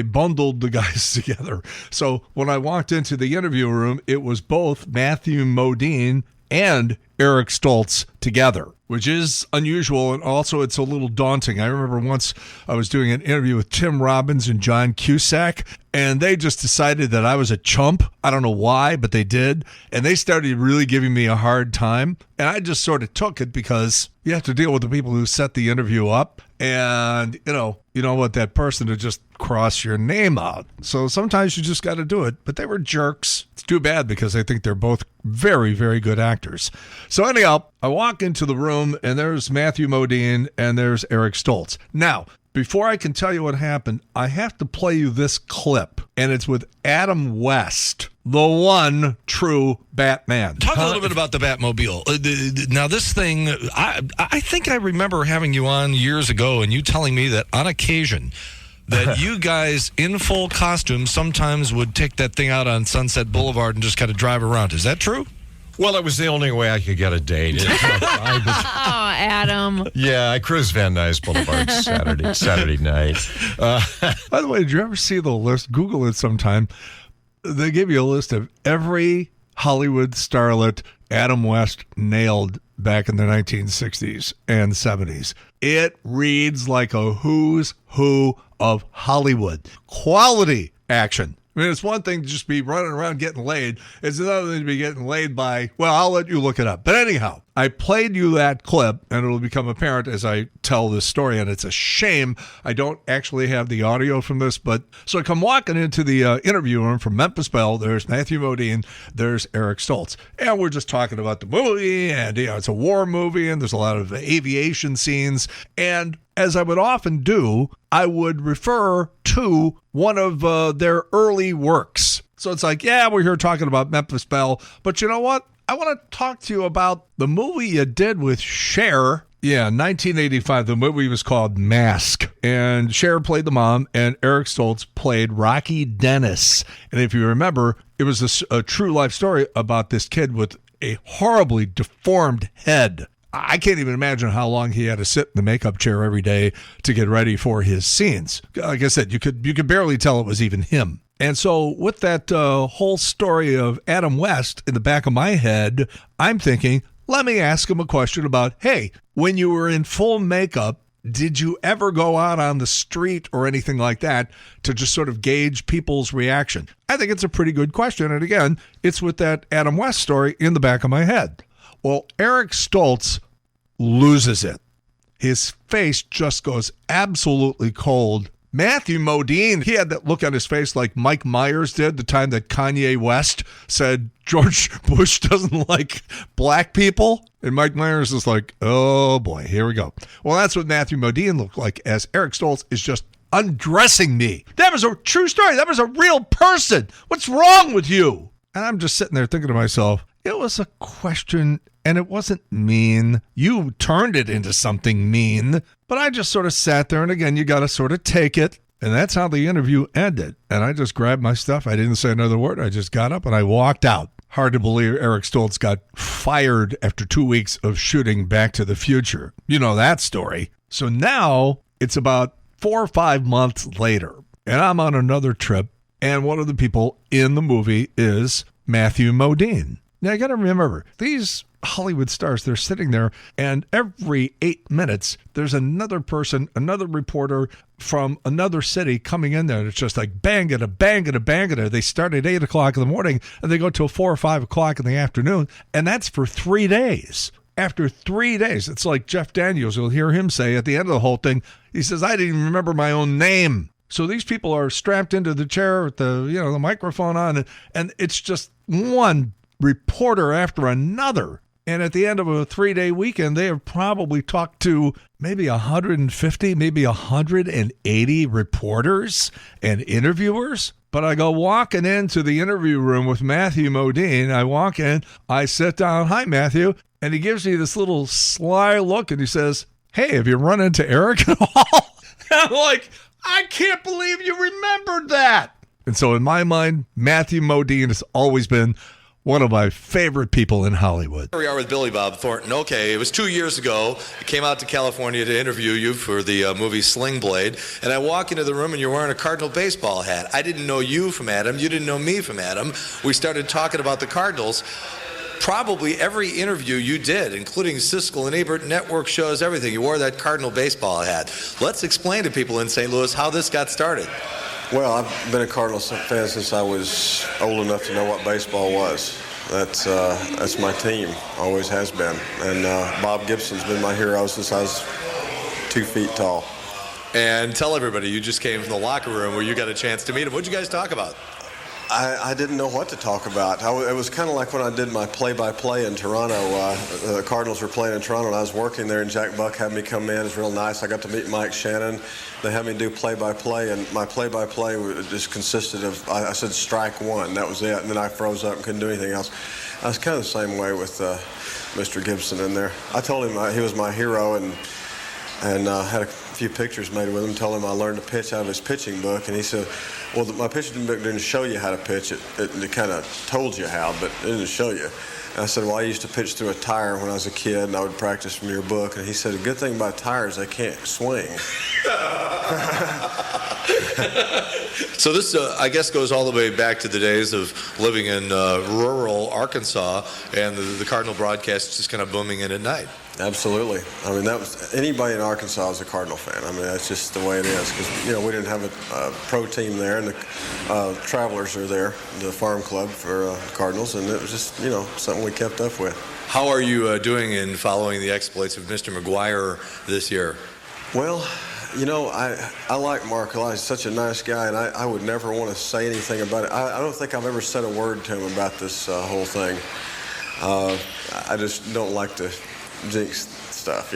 bundled the guys together. So when I walked into the interview room, it was both Matthew Modine and Eric Stoltz together, which is unusual, and also it's a little daunting. I remember once I was doing an interview with Tim Robbins and John Cusack, and they just decided that I was a chump. I don't know why, but they did. And they started really giving me a hard time. And I just sort of took it because you have to deal with the people who set the interview up. And, you don't want that person to just cross your name out. So sometimes you just got to do it. But they were jerks. It's too bad because I think they're both very, very good actors. So anyhow, I walk into the room and there's Matthew Modine and there's Eric Stoltz. Now, before I can tell you what happened, I have to play you this clip, and it's with Adam West, the one true Batman. Talk a little bit about the Batmobile. Now, this thing, I think I remember having you on years ago, and you telling me that on occasion that you guys in full costume sometimes would take that thing out on Sunset Boulevard and just kind of drive around. Is that true? Well, it was the only way I could get a date. Adam. Yeah, I cruised Van Nuys Boulevard Saturday night. By the way, did you ever see the list? Google it sometime. They give you a list of every Hollywood starlet Adam West nailed back in the 1960s and 70s. It reads like a who's who of Hollywood. Quality action. I mean, it's one thing to just be running around getting laid. It's another thing to be getting laid by, well, I'll let you look it up. But anyhow, I played you that clip, and it'll become apparent as I tell this story, and it's a shame I don't actually have the audio from this. But so I come walking into the interview room from Memphis Belle. There's Matthew Modine. There's Eric Stoltz. And we're just talking about the movie, and it's a war movie, and there's a lot of aviation scenes. And as I would often do, I would refer to one of their early works. So it's like, yeah, we're here talking about Memphis Belle, but you know what? I want to talk to you about the movie you did with Cher. Yeah, 1985. The movie was called Mask. And Cher played the mom, and Eric Stoltz played Rocky Dennis. And if you remember, it was a true life story about this kid with a horribly deformed head. I can't even imagine how long he had to sit in the makeup chair every day to get ready for his scenes. Like I said, you could barely tell it was even him. And so with that whole story of Adam West in the back of my head, I'm thinking, let me ask him a question about, hey, when you were in full makeup, did you ever go out on the street or anything like that to just sort of gauge people's reaction? I think it's a pretty good question. And again, it's with that Adam West story in the back of my head. Well, Eric Stoltz loses it. His face just goes absolutely cold. Matthew Modine, he had that look on his face like Mike Myers did the time that Kanye West said George Bush doesn't like black people. And Mike Myers is like, oh boy, here we go. Well, that's what Matthew Modine looked like as Eric Stoltz is just undressing me. That was a true story. That was a real person. What's wrong with you? And I'm just sitting there thinking to myself, it was a question and it wasn't mean. You turned it into something mean. But I just sort of sat there, and again, you got to sort of take it. And that's how the interview ended. And I just grabbed my stuff. I didn't say another word. I just got up and I walked out. Hard to believe Eric Stoltz got fired after 2 weeks of shooting Back to the Future. You know that story. So now it's about 4 or 5 months later, and I'm on another trip, and one of the people in the movie is Matthew Modine. Now, you got to remember, these Hollywood stars, they're sitting there, and every 8 minutes, there's another person, another reporter from another city coming in there. It's just like bang-a-da, bang-a-da, bang-a-da. They start at 8 o'clock in the morning, and they go till 4 or 5 o'clock in the afternoon, and that's for 3 days. After 3 days, it's like Jeff Daniels. You'll hear him say at the end of the whole thing, he says, I didn't even remember my own name. So these people are strapped into the chair with the microphone on, and it's just one reporter after another. And at the end of a 3-day weekend, they have probably talked to maybe 150, maybe 180 reporters and interviewers. But I go walking into the interview room with Matthew Modine. I walk in, I sit down, hi, Matthew. And he gives me this little sly look and he says, hey, have you run into Eric at all? I'm like, I can't believe you remembered that. And so in my mind, Matthew Modine has always been one of my favorite people in Hollywood. Here we are with Billy Bob Thornton. Okay, it was 2 years ago. I came out to California to interview you for the movie Sling Blade, and I walk into the room and you're wearing a Cardinal baseball hat. I didn't know you from Adam. You didn't know me from Adam. We started talking about the Cardinals. Probably every interview you did, including Siskel and Ebert, network shows, everything, you wore that Cardinal baseball hat. Let's explain to people in St. Louis how this got started. Well, I've been a Cardinals fan since I was old enough to know what baseball was. That's my team, always has been. And Bob Gibson's been my hero since I was 2 feet tall. And tell everybody, you just came from the locker room where you got a chance to meet him. What'd you guys talk about? I didn't know what to talk about. It was kind of like when I did my play-by-play in Toronto. The Cardinals were playing in Toronto, and I was working there, and Jack Buck had me come in. It was real nice. I got to meet Mike Shannon. They had me do play-by-play, and my play-by-play just consisted of, I said strike one. That was it, and then I froze up and couldn't do anything else. I was kind of the same way with Mr. Gibson in there. I told him he was my hero, and had a few pictures made with him, told him I learned to pitch out of his pitching book, and he said, well, my pitching book didn't show you how to pitch. It kind of told you how, but it didn't show you. And I said, well, I used to pitch through a tire when I was a kid, and I would practice from your book. And he said, the good thing about tires, they can't swing. So this, I guess, goes all the way back to the days of living in rural Arkansas, and the Cardinal broadcast just kind of booming in at night. Absolutely. I mean, that was anybody in Arkansas is a Cardinal fan. I mean, that's just the way it is because we didn't have a pro team there, and the Travelers are there, the farm club for Cardinals, and it was just something we kept up with. How are you doing in following the exploits of Mr. McGuire this year? Well, I like Mark a lot. He's such a nice guy, and I would never want to say anything about it. I don't think I've ever said a word to him about this whole thing. I just don't like to jinx stuff,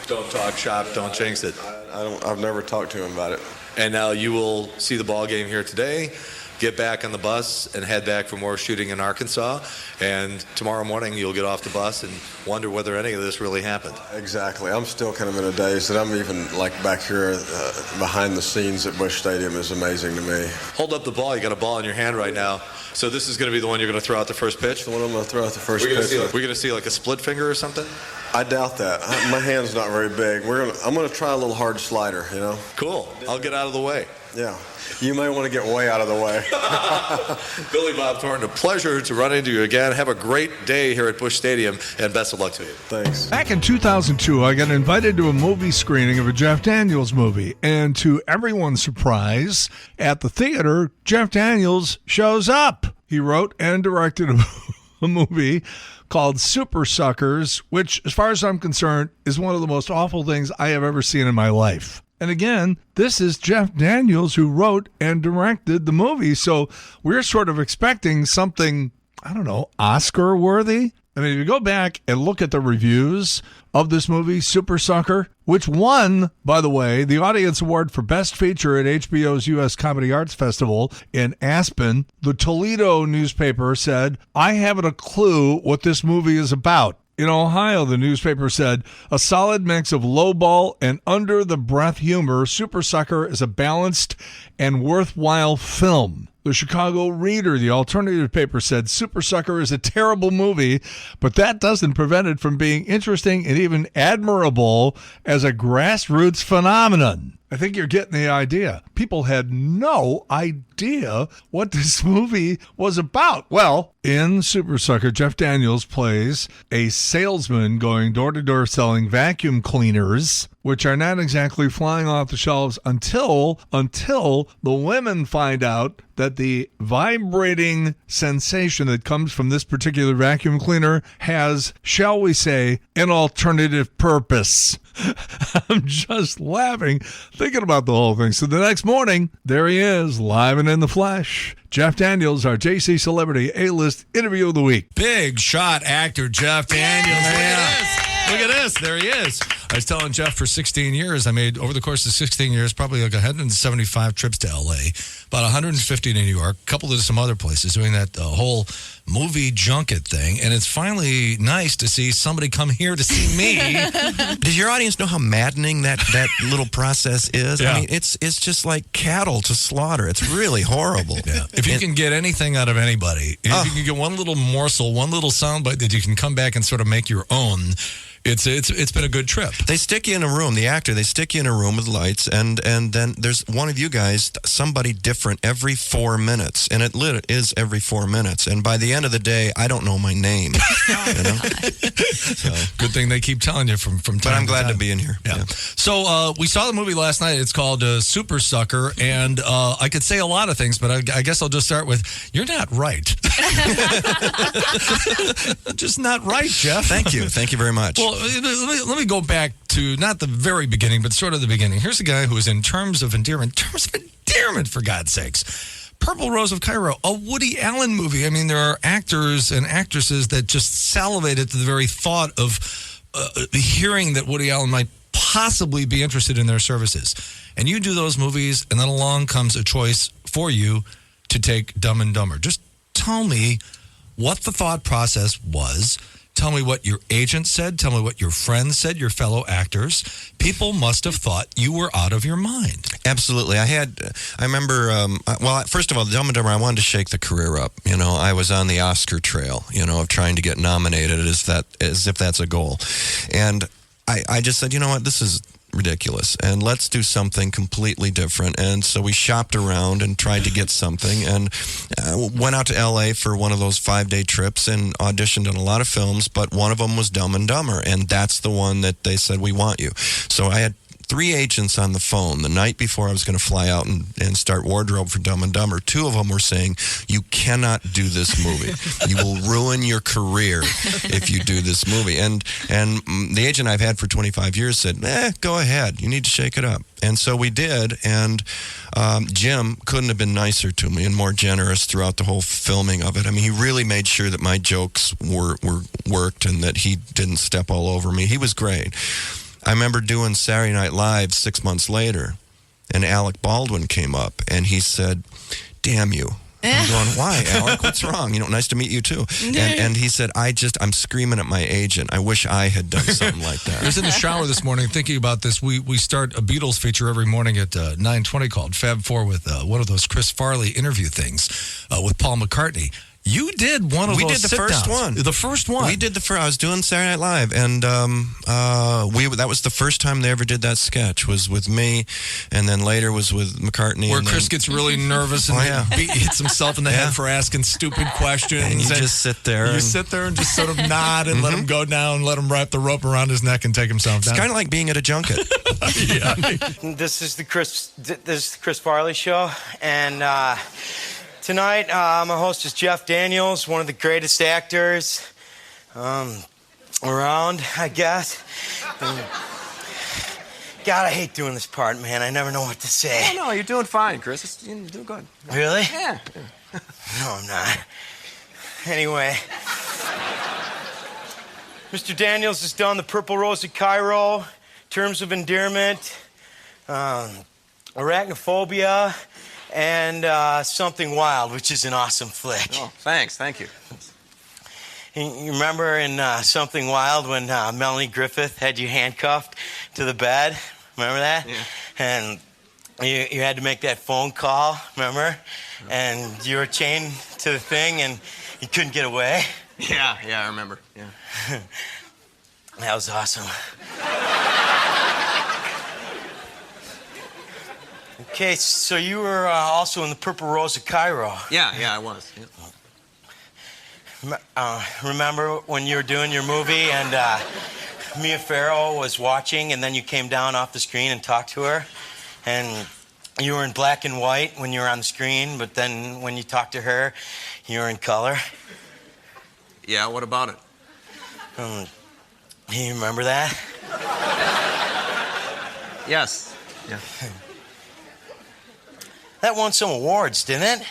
Don't talk shop, don't jinx it. I've never talked to him about it. And now you will see the ball game here today, get back on the bus and head back for more shooting in Arkansas. And tomorrow morning you'll get off the bus and wonder whether any of this really happened. Exactly. I'm still kind of in a daze, and I'm even back here behind the scenes at Busch Stadium is amazing to me. Hold up the ball. You got a ball in your hand right now. So this is going to be the one you're going to throw out the first pitch? The one I'm going to throw out the first pitch. We're going to see like a split finger or something? I doubt that. My hand's not very big. I'm going to try a little hard slider, Cool. I'll get out of the way. Yeah. You may want to get way out of the way. Billy Bob Thornton, a pleasure to run into you again. Have a great day here at Busch Stadium, and best of luck to you. Thanks. Back in 2002, I got invited to a movie screening of a Jeff Daniels movie, and to everyone's surprise, at the theater, Jeff Daniels shows up. He wrote and directed a movie called Super Suckers, which, as far as I'm concerned, is one of the most awful things I have ever seen in my life. And again, this is Jeff Daniels who wrote and directed the movie. So we're sort of expecting something, I don't know, Oscar-worthy. I mean, if you go back and look at the reviews of this movie, Super Sucker, which won, by the way, the Audience Award for Best Feature at HBO's U.S. Comedy Arts Festival in Aspen, the Toledo newspaper said, I haven't a clue what this movie is about. In Ohio, the newspaper said, a solid mix of lowball and under-the-breath humor, Super Sucker is a balanced and worthwhile film. The Chicago Reader, the alternative paper, said Super Sucker is a terrible movie, but that doesn't prevent it from being interesting and even admirable as a grassroots phenomenon. I think you're getting the idea. People had no idea what this movie was about. Well, in Super Sucker, Jeff Daniels plays a salesman going door to door selling vacuum cleaners, which are not exactly flying off the shelves until the women find out that the vibrating sensation that comes from this particular vacuum cleaner has, shall we say, an alternative purpose. I'm just laughing, thinking about the whole thing. So the next morning, there he is, live and in the flesh. Jeff Daniels, our JC Celebrity A-List Interview of the Week. Big shot actor Jeff Daniels. Yeah. Look at this. There he is. I was telling Jeff for 16 years, I made, over the course of 16 years, probably like 175 trips to L.A., about 150 to New York, a couple to some other places, doing that whole movie junket thing. And it's finally nice to see somebody come here to see me. Does your audience know how maddening that little process is? Yeah. I mean, it's just like cattle to slaughter. It's really horrible. Yeah. If you can get anything out of anybody, if you can get one little morsel, one little soundbite that you can come back and sort of make your own, it's been a good trip. They stick you in a room, the actor, they stick you in a room with lights, and then there's one of you guys, somebody different every 4 minutes, and it is every 4 minutes. And by the end of the day, I don't know my name. You know? So, good thing they keep telling you from time to time. But I'm glad to be in here. Yeah. So we saw the movie last night. It's called Super Sucker, and I could say a lot of things, but I guess I'll just start with, you're not right. Just not right, Jeff. Thank you. Thank you very much. Well, let me go back to not the very beginning, but sort of the beginning. Here's a guy who is in terms of endearment, for God's sakes. Purple Rose of Cairo, a Woody Allen movie. I mean, there are actors and actresses that just salivate at the very thought of hearing that Woody Allen might possibly be interested in their services. And you do those movies, and then along comes a choice for you to take Dumb and Dumber. Just tell me what the thought process was. Tell me what your agent said. Tell me what your friends said, your fellow actors. People must have thought you were out of your mind. Absolutely. I remember, first of all, Dumb and Dumber, I wanted to shake the career up. You know, I was on the Oscar trail, of trying to get nominated as if that's a goal. And I just said, you know what, this is ridiculous, and let's do something completely different. And so we shopped around and tried to get something, and went out to LA for one of those 5-day trips and auditioned in a lot of films, but one of them was Dumb and Dumber, and that's the one that they said, we want you. So I had 3 agents on the phone the night before I was going to fly out and start wardrobe for Dumb and Dumber. 2 of them were saying, you cannot do this movie. You will ruin your career if you do this movie. And the agent I've had for 25 years said, go ahead. You need to shake it up. And so we did, and Jim couldn't have been nicer to me and more generous throughout the whole filming of it. I mean, he really made sure that my jokes were worked and that he didn't step all over me. He was great. I remember doing Saturday Night Live 6 months later, and Alec Baldwin came up, and he said, damn you. I'm going, why, Alec? What's wrong? Nice to meet you, too. And he said, I'm screaming at my agent. I wish I had done something like that. I was in the shower this morning thinking about this. We start a Beatles feature every morning at 9:20 called Fab 4 with one of those Chris Farley interview things with Paul McCartney. You did one of those. We did the first one. The first one. We did the first. I was doing Saturday Night Live, and that was the first time they ever did that sketch. Was with me, and then later was with McCartney. Where Chris gets really nervous and hits himself in the head for asking stupid questions. And you just sit there. You sit there and just sort of nod and let him go down, let him wrap the rope around his neck and take himself down. It's kind of like being at a junket. Yeah. This is the Chris Farley Show, and tonight my host is Jeff Daniels, one of the greatest actors around, I guess. God, I hate doing this part, man. I never know what to say. Oh, no, you're doing fine, Chris. You're doing good. Really? Yeah. No, I'm not. Anyway, Mr. Daniels has done The Purple Rose of Cairo, Terms of Endearment, Arachnophobia, and Something Wild, which is an awesome flick. Oh, thanks. Thank you. You remember in Something Wild when Melanie Griffith had you handcuffed to the bed? Remember that? Yeah. And you had to make that phone call, remember? And you were chained to the thing and you couldn't get away? Yeah, I remember. Yeah. That was awesome. Okay, so you were also in The Purple Rose of Cairo. Yeah, I was. Yeah. Remember when you were doing your movie and Mia Farrow was watching and then you came down off the screen and talked to her? And you were in black and white when you were on the screen, but then when you talked to her, you were in color? Yeah, what about it? You remember that? Yes. Yeah. That won some awards, didn't it?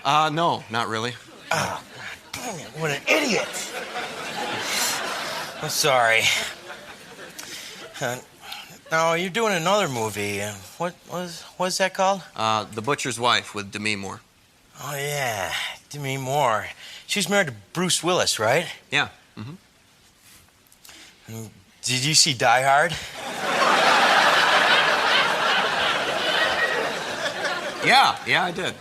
No, not really. Oh, dang it, what an idiot. I'm sorry. No, you're doing another movie. What's that called? The Butcher's Wife with Demi Moore. Oh, yeah, Demi Moore. She's married to Bruce Willis, right? Yeah. Did you see Die Hard? Yeah, I did.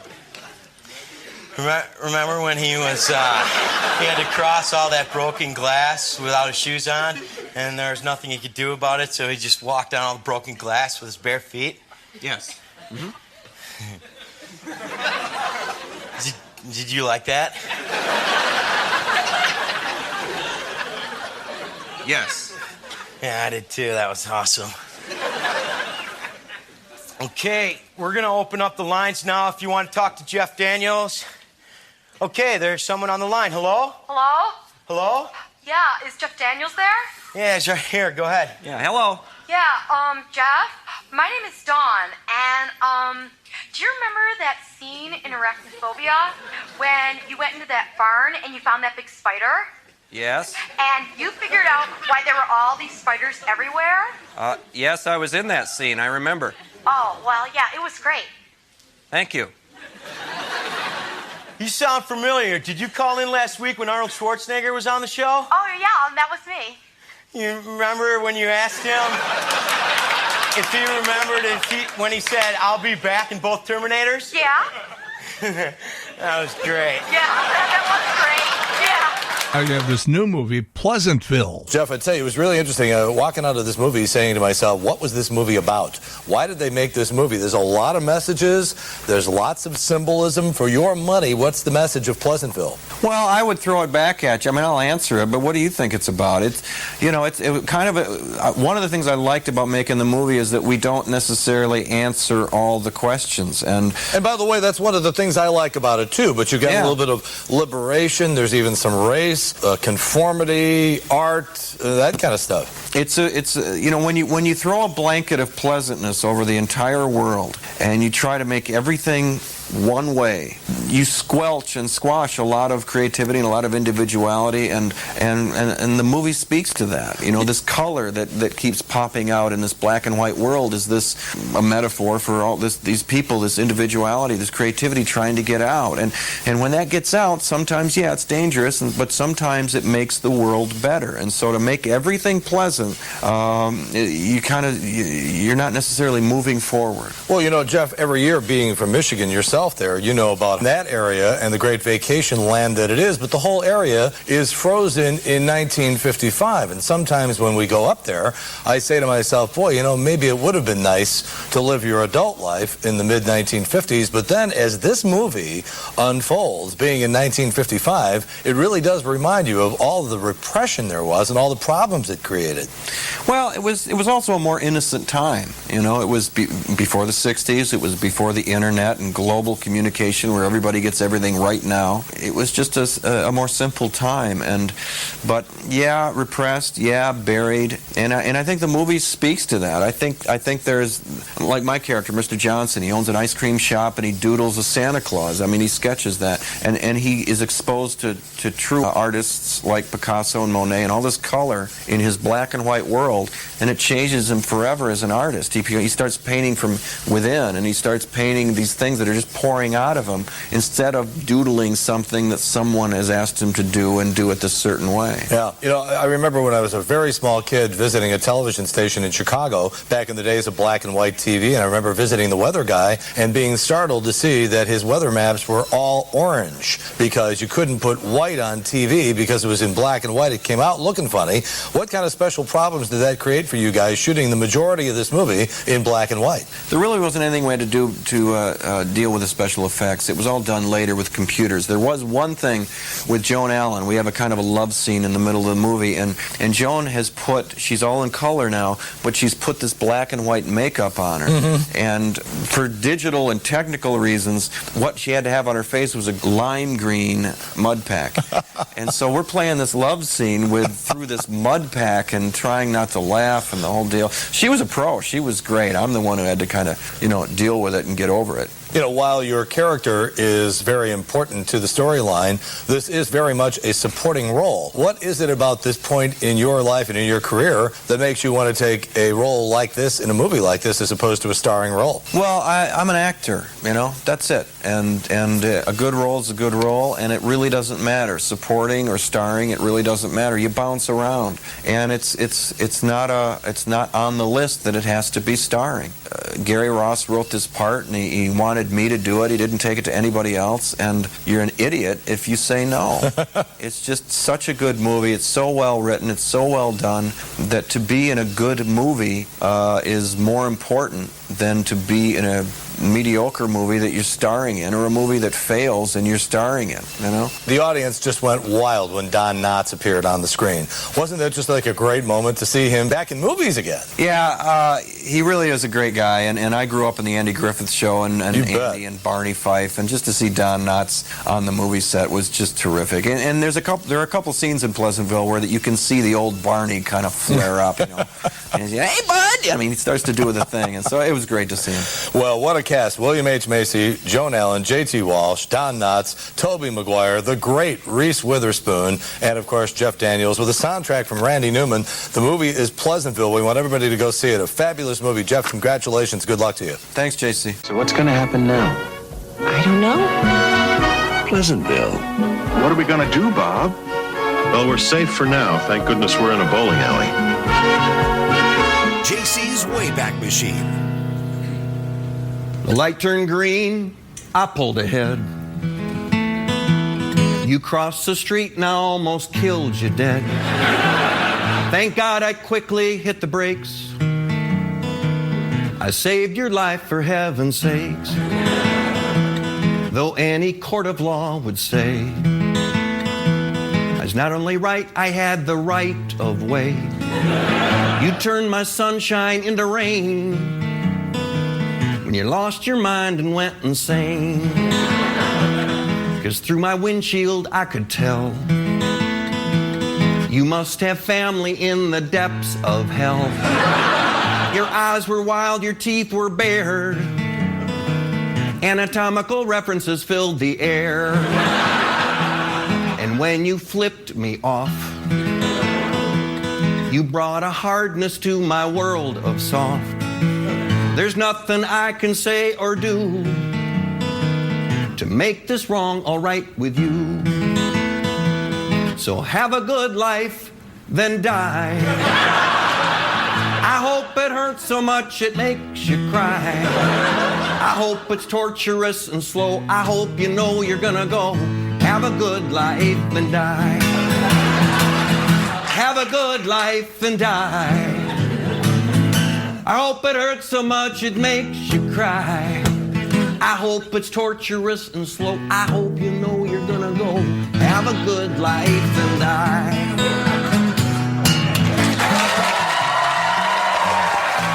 Remember when he was, he had to cross all that broken glass without his shoes on, and there was nothing he could do about it, so he just walked down all the broken glass with his bare feet? Yes. Did you like that? Yes. Yeah, I did too. That was awesome. Okay, we're going to open up the lines now if you want to talk to Jeff Daniels. Okay, there's someone on the line. Hello? Hello? Hello? Yeah, is Jeff Daniels there? Yeah, it's right here. Go ahead. Yeah, hello. Yeah, Jeff, my name is Dawn, and, do you remember that scene in Arachnophobia when you went into that barn and you found that big spider? Yes. And you figured out why there were all these spiders everywhere? Yes, I was in that scene. I remember. Oh, well, yeah, it was great. Thank you. You sound familiar. Did you call in last week when Arnold Schwarzenegger was on the show? Oh, yeah, that was me. You remember when you asked him if he remembered when he said, "I'll be back" in both Terminators? Yeah? That was great. Yeah, that was great. Yeah. Now you have this new movie, Pleasantville. Jeff, I'd tell you, it was really interesting. Walking out of this movie saying to myself, what was this movie about? Why did they make this movie? There's a lot of messages. There's lots of symbolism. For your money, what's the message of Pleasantville? Well, I would throw it back at you. I mean, I'll answer it, but what do you think it's about? It's kind of one of the things I liked about making the movie is that we don't necessarily answer all the questions. And by the way, that's one of the things I like about it, too. But you get a little bit of liberation. There's even some race, conformity, art, that kind of stuff. When you throw a blanket of pleasantness over the entire world and you try to make everything one way, you squelch and squash a lot of creativity and a lot of individuality, and the movie speaks to that. This color that keeps popping out in this black and white world, is this a metaphor for all these people, this individuality, this creativity trying to get out, and when that gets out, sometimes it's dangerous, but sometimes it makes the world better. And so to make everything pleasant, you're not necessarily moving forward. Well, Jeff, every year being from Michigan yourself there, you know about that area and the great vacation land that it is, but the whole area is frozen in 1955. And sometimes when we go up there, I say to myself, boy, maybe it would have been nice to live your adult life in the mid-1950s. But then as this movie unfolds, being in 1955, it really does remind you of all the repression there was and all the problems it created. Well, it was also a more innocent time. It was before the 60s. It was before the internet and global communication where everybody gets everything right now. It was just a more simple time. But repressed, buried. And I think the movie speaks to that. I think there's, like my character, Mr. Johnson, he owns an ice cream shop and he doodles a Santa Claus. I mean, he sketches that. And he is exposed to true artists like Picasso and Monet and all this color in his black and white world, and it changes him forever as an artist. He starts painting from within, and he starts painting these things that are just pouring out of him instead of doodling something that someone has asked him to do and do it this certain way. Yeah. I remember when I was a very small kid visiting a television station in Chicago back in the days of black and white TV, and I remember visiting the weather guy and being startled to see that his weather maps were all orange because you couldn't put white on TV because it was in black and white. It came out looking funny. What kind of special problems did that create for you guys shooting the majority of this movie in black and white? There really wasn't anything we had to do to deal with the special effects. It was all done later with computers. There was one thing with Joan Allen. We have a kind of a love scene in the middle of the movie, and Joan has she's all in color now, but she's put this black and white makeup on her. Mm-hmm. And for digital and technical reasons, what she had to have on her face was a lime green mud pack. And so we're playing this love scene through this mud pack and trying not to laugh and the whole deal. She was a pro. She was great. I'm the one who had to kind of, deal with it and get over it. while your character is very important to the storyline, this is very much a supporting role. What is it about this point in your life and in your career that makes you want to take a role like this in a movie like this as opposed to a starring role? Well, I'm an actor, that's it. And a good role is a good role, and it really doesn't matter. Supporting or starring, it really doesn't matter. You bounce around, and it's not on the list that it has to be starring. Gary Ross wrote this part, and he wanted me to do it. He didn't take it to anybody else, and you're an idiot if you say no. It's just such a good movie. It's so well written. It's so well done that to be in a good movie is more important than to be in a mediocre movie that you're starring in, or a movie that fails and you're starring in, The audience just went wild when Don Knotts appeared on the screen. Wasn't that just like a great moment to see him back in movies again? Yeah, he really is a great guy, and I grew up in the Andy Griffith Show, and Andy and Barney Fife, and just to see Don Knotts on the movie set was just terrific. And there are a couple scenes in Pleasantville where that you can see the old Barney kind of flare up, and he's, hey, bud! He starts to do the thing, and so it was great to see him. Well, what a cast. William H. Macy, Joan Allen, J.T. Walsh, Don Knotts, Tobey Maguire, the great Reese Witherspoon, and, of course, Jeff Daniels with a soundtrack from Randy Newman. The movie is Pleasantville. We want everybody to go see it. A fabulous movie. Jeff, congratulations. Good luck to you. Thanks, J.C. So what's going to happen now? I don't know. Pleasantville. What are we going to do, Bob? Well, we're safe for now. Thank goodness we're in a bowling alley. JC's Wayback Machine. The light turned green, I pulled ahead. You crossed the street and I almost killed you dead. Thank God I quickly hit the brakes. I saved your life for heaven's sakes. Though any court of law would say I was not only right, I had the right of way. You turned my sunshine into rain when you lost your mind and went insane. 'Cause through my windshield I could tell you must have family in the depths of hell. Your eyes were wild, your teeth were bared. Anatomical references filled the air. And when you flipped me off, you brought a hardness to my world of soft. There's nothing I can say or do to make this wrong all right with you. So have a good life, then die. I hope it hurts so much it makes you cry. I hope it's torturous and slow. I hope you know you're gonna go. Have a good life, then die. Have a good life and die. I hope it hurts so much it makes you cry. I hope it's torturous and slow. I hope you know you're gonna go. Have a good life and die.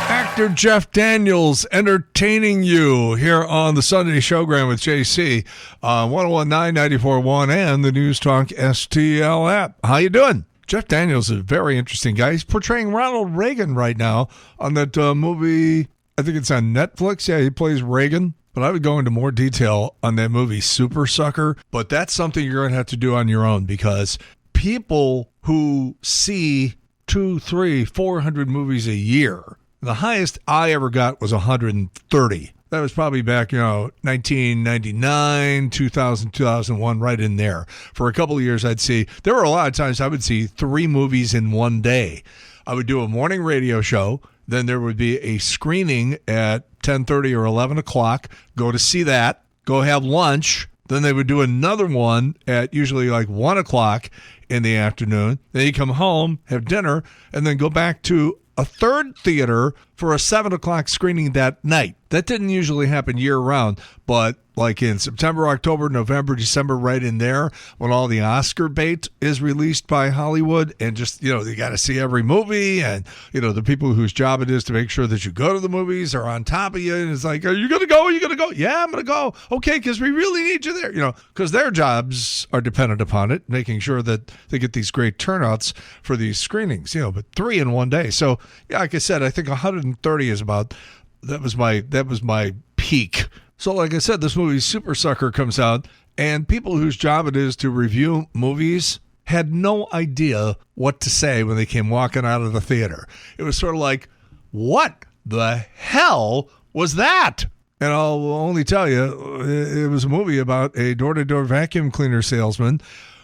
Actor Jeff Daniels entertaining you here on the Sunday Showgram with JC on 101.9, 94.1 and the News Talk STL app. How you doing? Jeff Daniels is a very interesting guy. He's portraying Ronald Reagan right now on that movie. I think it's on Netflix. Yeah, he plays Reagan. But I would go into more detail on that movie, Super Sucker. But that's something you're going to have to do on your own, because people who see 200, 300, 400 movies a year, the highest I ever got was 130. That was probably back, 1999, 2000, 2001, right in there. For a couple of years, there were a lot of times I would see 3 movies in one day. I would do a morning radio show. Then there would be a screening at 10:30 or 11 o'clock. Go to see that. Go have lunch. Then they would do another one at usually like 1 o'clock in the afternoon. Then you come home, have dinner, and then go back to a third theater for a 7 o'clock screening that night. That didn't usually happen year-round, but like in September, October, November, December, right in there, when all the Oscar bait is released by Hollywood, and just, you got to see every movie, and, the people whose job it is to make sure that you go to the movies are on top of you, and it's like, are you going to go? Are you going to go? Yeah, I'm going to go. Okay, because we really need you there, because their jobs are dependent upon it, making sure that they get these great turnouts for these screenings, but 3 in one day. So, yeah, like I said, I think 130 is about, that was my peak. So like I said, this movie Super Sucker comes out, and people whose job it is to review movies had no idea what to say when they came walking out of the theater. It was sort of like, what the hell was that? And I'll only tell you, it was a movie about a door-to-door vacuum cleaner salesman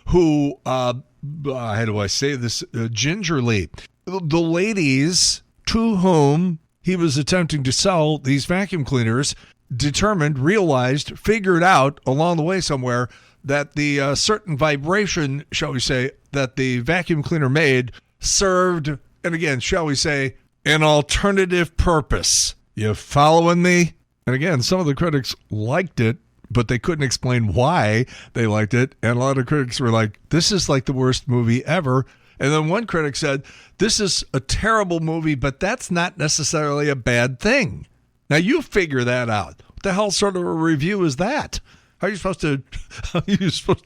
who, how do I say this, gingerly, the ladies to whom he was attempting to sell these vacuum cleaners realized, figured out along the way somewhere that the certain vibration, shall we say, that the vacuum cleaner made served, and again, shall we say, an alternative purpose. You following me? And again, some of the critics liked it, but they couldn't explain why they liked it. And a lot of critics were like, this is like the worst movie ever. And then one critic said, this is a terrible movie, but that's not necessarily a bad thing. Now you figure that out. What the hell sort of a review is that? How are you supposed to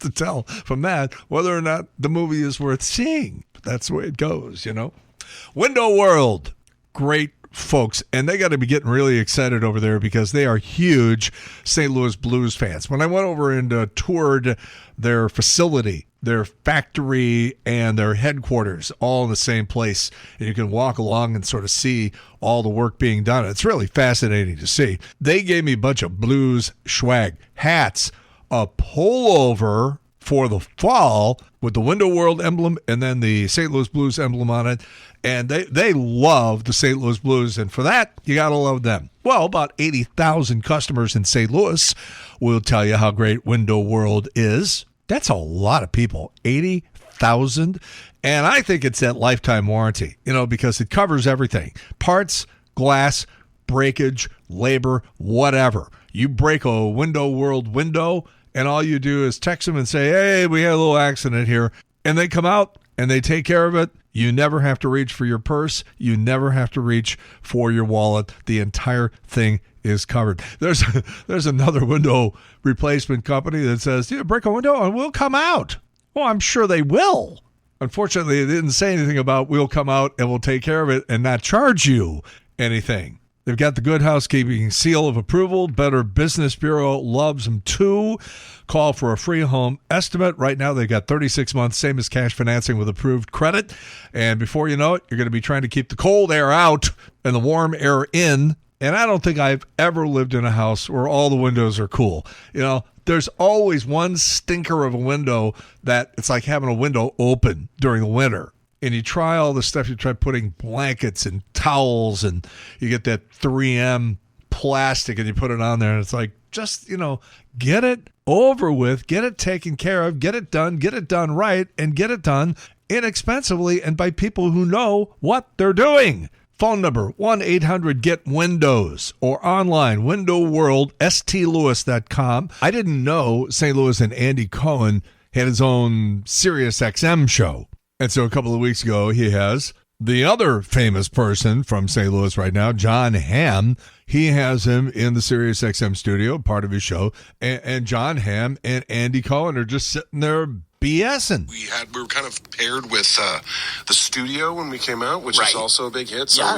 tell from that whether or not the movie is worth seeing? But that's the way it goes, you know. Window World, great folks, and they got to be getting really excited over there because they are huge St. Louis Blues fans. When I went over and toured their facility, their factory and their headquarters, all in the same place, and you can walk along and sort of see all the work being done. It's really fascinating to see. They gave me a bunch of blues swag, hats, a pullover for the fall with the Window World emblem and then the St. Louis Blues emblem on it. And they love the St. Louis Blues, and for that, you got to love them. Well, about 80,000 customers in St. Louis will tell you how great Window World is. That's a lot of people, 80,000. And I think it's that lifetime warranty, you know, because it covers everything. Parts, glass, breakage, labor, whatever. You break a Window World window, and all you do is text them and say, hey, we had a little accident here. And they come out and they take care of it. You never have to reach for your purse. You never have to reach for your wallet. The entire thing is covered. There's another window replacement company that says, yeah, break a window and we'll come out. Well, I'm sure they will. Unfortunately, they didn't say anything about we'll come out and we'll take care of it and not charge you anything. They've got the Good Housekeeping seal of approval. Better Business Bureau loves them too. Call for a free home estimate. Right now, they've got 36 months, same as cash financing with approved credit. And before you know it, you're going to be trying to keep the cold air out and the warm air in. And I don't think I've ever lived in a house where all the windows are cool. You know, there's always one stinker of a window that it's like having a window open during the winter. And you try all the stuff, you try putting blankets and towels, and you get that 3M plastic and you put it on there, and it's like, just, you know, get it over with, get it taken care of, get it done right, and get it done inexpensively and by people who know what they're doing. Phone number, 1-800-GET-WINDOWS, or online, windowworld.stlewis.com. I didn't know St. Louis and Andy Cohen had his own Sirius XM show. And so a couple of weeks ago, he has the other famous person from St. Louis right now, John Hamm. He has him in the Sirius XM studio, part of his show. And John Hamm and Andy Cohen are just sitting there BSing. We were kind of paired with the studio when we came out, which is also a big hit. So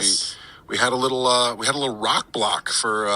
we had a little rock block for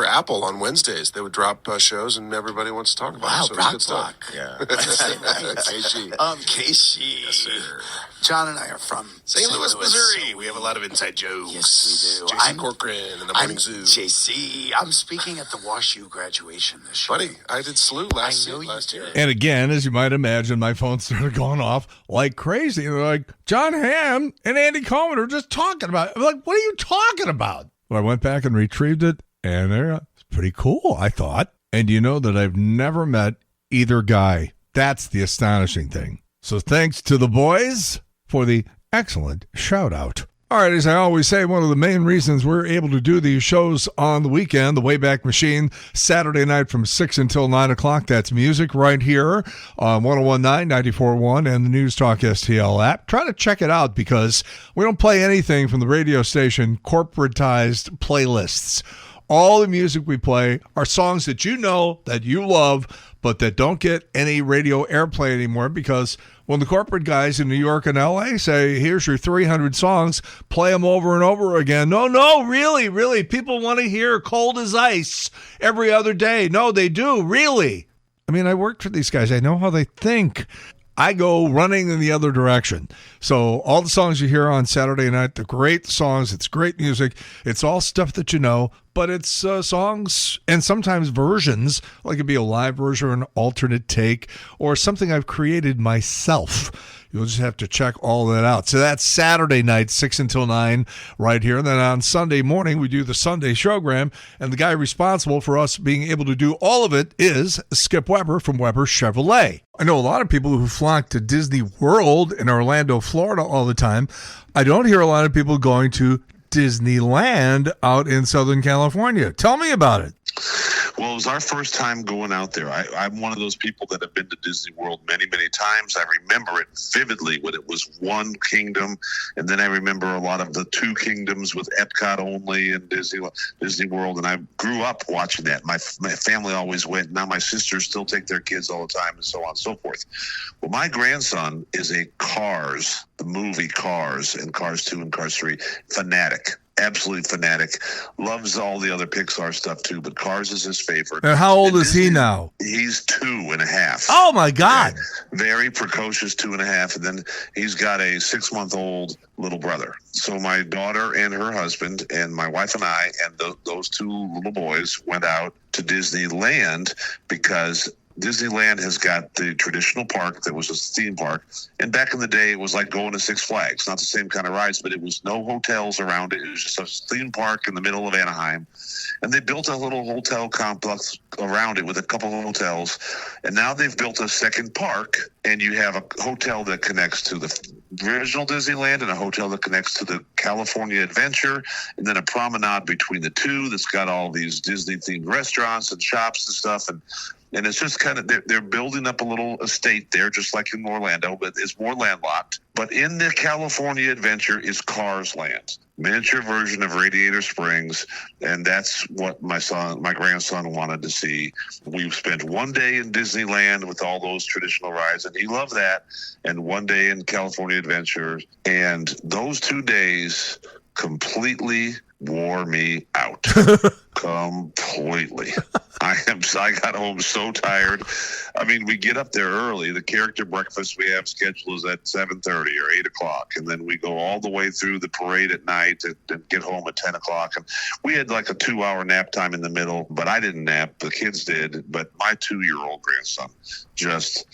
Apple on Wednesdays. They would drop shows, and everybody wants to talk about it. So it was good stuff. Yeah. KC. KC. Yes, sir. John and I are from St. Louis, Missouri. We have a lot of inside jokes. Yes, we do. JC Corcoran and the Morning Zoo. JC. I'm speaking at the WashU graduation this year. Buddy, I did SLU last year. And again, as you might imagine, my phone started going off like crazy. And they're like, John Hamm and Andy Cohen are just talking about it. I'm like, what are you talking about? Well, I went back and retrieved it, and it's pretty cool, I thought. And you know that I've never met either guy. That's the astonishing thing. So thanks to the boys for the excellent shout out. All right, as I always say, one of the main reasons we're able to do these shows on the weekend, the Wayback Machine, Saturday night from 6 until 9 o'clock, that's music right here on 101.9, 94.1, and the News Talk STL app. Try to check it out because we don't play anything from the radio station corporatized playlists. All the music we play are songs that you know, that you love, but that don't get any radio airplay anymore because when the corporate guys in New York and LA say, here's your 300 songs, play them over and over again. No, really, people want to hear Cold as Ice every other day. No, they do, really. I mean, I worked for these guys. I know how they think. I go running in the other direction. So all the songs you hear on Saturday night, they're great songs. It's great music. It's all stuff that you know, but it's songs and sometimes versions, like it'd be a live version or an alternate take or something I've created myself. You'll just have to check all that out. So that's Saturday night, 6 until 9 right here. And then on Sunday morning, we do the Sunday Showgram. And the guy responsible for us being able to do all of it is Skip Weber from Weber Chevrolet. I know a lot of people who flock to Disney World in Orlando, Florida all the time. I don't hear a lot of people going to Disneyland out in Southern California. Tell me about it. Well, it was our first time going out there. I'm one of those people that have been to Disney World many, many times. I remember it vividly when it was one kingdom, and then I remember a lot of the two kingdoms with Epcot only and Disney World, and I grew up watching that. My family always went. Now my sisters still take their kids all the time and so on and so forth. Well, my grandson is a Cars, the movie Cars, and Cars 2 and Cars 3 fanatic. Absolute fanatic. Loves all the other Pixar stuff too, but Cars is his favorite. And how old is he now? He's 2.5. Oh my God. Very precocious 2.5. And then he's got a 6-month-old little brother. So my daughter and her husband and my wife and I and those two little boys went out to Disneyland because Disneyland has got the traditional park that was a theme park. And back in the day, it was like going to Six Flags. Not the same kind of rides, but it was no hotels around it. It was just a theme park in the middle of Anaheim. And they built a little hotel complex around it with a couple of hotels. And now they've built a second park, and you have a hotel that connects to the original Disneyland and a hotel that connects to the California Adventure, and then a promenade between the two that's got all these Disney-themed restaurants and shops and stuff. And it's just kind of, they're building up a little estate there, just like in Orlando, but it's more landlocked. But in the California Adventure is Cars Land, miniature version of Radiator Springs, and that's what my grandson wanted to see. We spent one day in Disneyland with all those traditional rides, and he loved that, and one day in California Adventure, and those 2 days completely wore me out. Completely. I got home so tired. I mean, we get up there early. The character breakfast we have scheduled is at 7:30 or 8 o'clock. And then we go all the way through the parade at night and get home at 10 o'clock. And we had like a 2-hour nap time in the middle, but I didn't nap. The kids did. But my 2-year-old grandson just...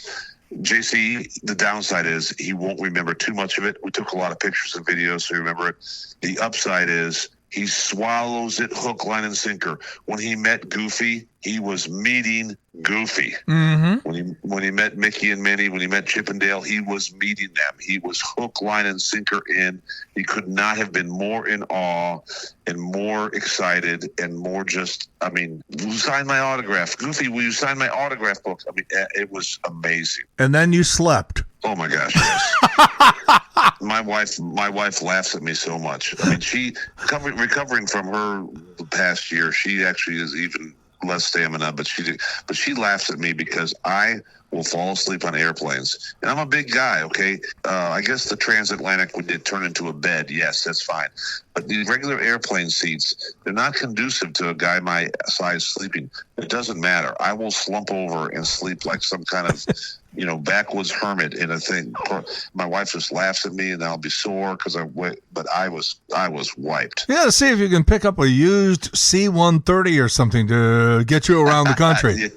JC, the downside is he won't remember too much of it. We took a lot of pictures and videos, so remember it. The upside is he swallows it hook, line, and sinker. When he met Goofy, he was meeting Goofy. Mm-hmm. When he met Mickey and Minnie, when he met Chip and Dale, he was meeting them. He was hook, line, and sinker in. He could not have been more in awe and more excited and more just, I mean, will you sign my autograph? Goofy, will you sign my autograph book? I mean, it was amazing. And then you slept. Oh my gosh, yes. My wife laughs at me so much. I mean, she recovering from her past year, she actually is even less stamina, but she laughs at me because I will fall asleep on airplanes, and I'm a big guy. Okay, I guess the transatlantic would turn into a bed. Yes, that's fine. But the regular airplane seats, they're not conducive to a guy my size sleeping. It doesn't matter. I will slump over and sleep like some kind of backwoods hermit in a thing. My wife just laughs at me, and I'll be sore because but I was wiped. Yeah, see if you can pick up a used C-130 or something to get you around the country.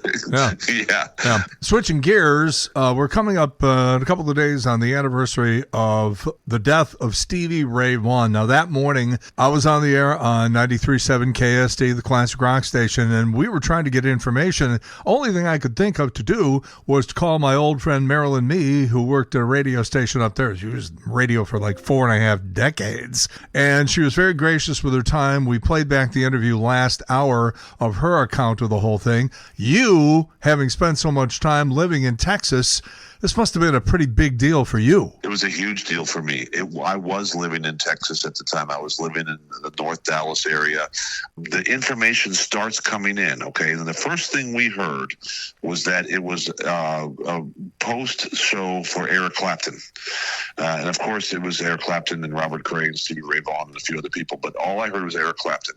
Yeah. Switching gears, we're coming up in a couple of days on the anniversary of the death of Stevie Ray Vaughan. Now, that morning, I was on the air on 93.7 KSD, the classic rock station, and we were trying to get information. Only thing I could think of to do was to call my old friend Marilyn Mee, who worked at a radio station up there. She was radio for like 4.5 decades, and she was very gracious with her time. We played back the interview last hour of her account of the whole thing. You, having spent so much time living living in Texas, this must have been a pretty big deal for you. It was a huge deal for me. I was living in Texas at the time. I was living in the North Dallas area. The information starts coming in, okay? And the first thing we heard was that it was a post-show for Eric Clapton. And, of course, it was Eric Clapton and Robert Cray and Stevie Ray Vaughan and a few other people. But all I heard was Eric Clapton.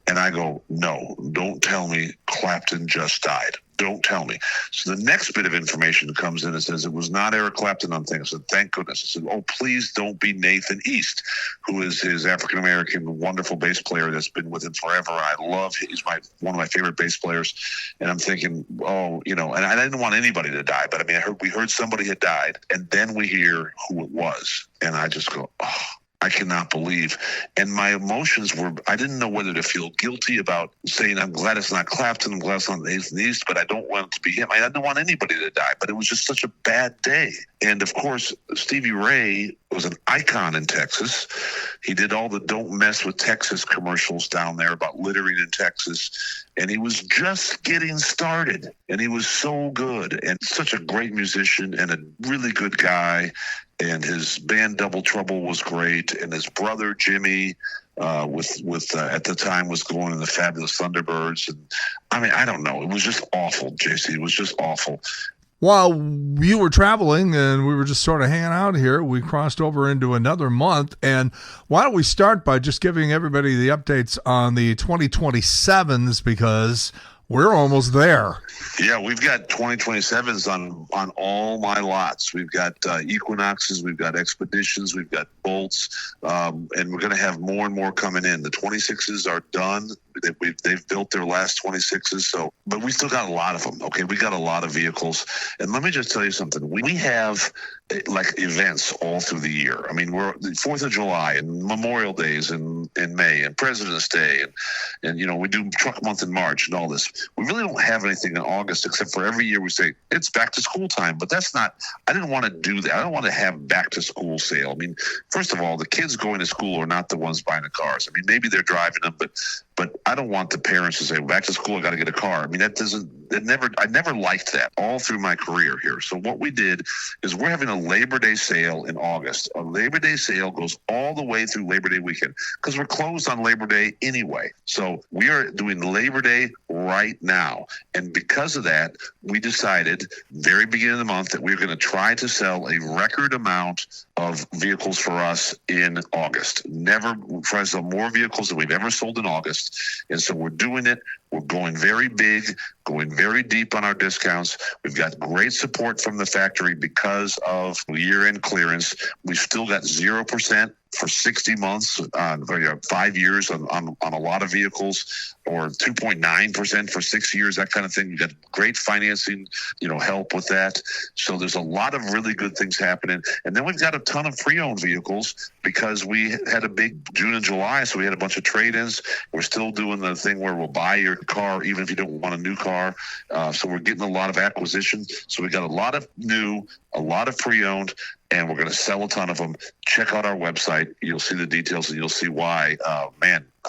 And I go, no, don't tell me Clapton just died. Don't tell me. So the next bit of information comes in and says it was not Eric Clapton on things. I said, thank goodness. I said, oh, please don't be Nathan East, who is his African-American wonderful bass player that's been with him forever. I love him. He's one of my favorite bass players. And I'm thinking, oh, and I didn't want anybody to die. But, I mean, we heard somebody had died, and then we hear who it was. And I just go, oh. I cannot believe. And my emotions were, I didn't know whether to feel guilty about saying, I'm glad it's not Clapton, I'm glad it's not Nathan East, but I don't want it to be him. I didn't want anybody to die, but it was just such a bad day. And of course, Stevie Ray was an icon in Texas. He did all the Don't Mess with Texas commercials down there about littering in Texas. And he was just getting started. And he was so good and such a great musician and a really good guy. And his band Double Trouble was great. And his brother Jimmy, with at the time was going in the Fabulous Thunderbirds. And I mean, I don't know. It was just awful, JC. It was just awful. While you were traveling and we were just sort of hanging out here, we crossed over into another month. And why don't we start by just giving everybody the updates on the 2027s, because we're almost there. Yeah, we've got 2027s on all my lots. We've got Equinoxes, we've got Expeditions, we've got Bolts, and we're going to have more and more coming in. The 26s are done. They've built their last 26s, but we still got a lot of them. Okay, we got a lot of vehicles, and let me just tell you something. We have like events all through the year. I mean, we're the 4th of July and Memorial Days in May and President's Day, and we do Truck Month in March and all this. We really don't have anything in August except for every year we say it's back to school time, but that's not. I didn't want to do that. I don't want to have back to school sale. I mean, first of all, the kids going to school are not the ones buying the cars. I mean, maybe they're driving them, but I don't want the parents to say, back to school, I got to get a car. I mean, I never liked that all through my career here. So what we did is we're having a Labor Day sale in August. A Labor Day sale goes all the way through Labor Day weekend because we're closed on Labor Day anyway. So we are doing Labor Day right now. And because of that, we decided very beginning of the month that we're going to try to sell a record amount of vehicles for us in August. We'll try to sell more vehicles than we've ever sold in August. And so we're doing it. We're going very big, going very deep on our discounts. We've got great support from the factory because of year-end clearance. We've still got 0% for 60 months, 5 years on a lot of vehicles, or 2.9% for 6 years, that kind of thing. We've got great financing, help with that. So there's a lot of really good things happening. And then we've got a ton of pre-owned vehicles because we had a big June and July, so we had a bunch of trade-ins. We're still doing the thing where we'll buy your car even if you don't want a new car. So we're getting a lot of acquisition. So we got a lot of new, a lot of pre-owned, and we're going to sell a ton of them. Check out our website. You'll see the details, and you'll see why.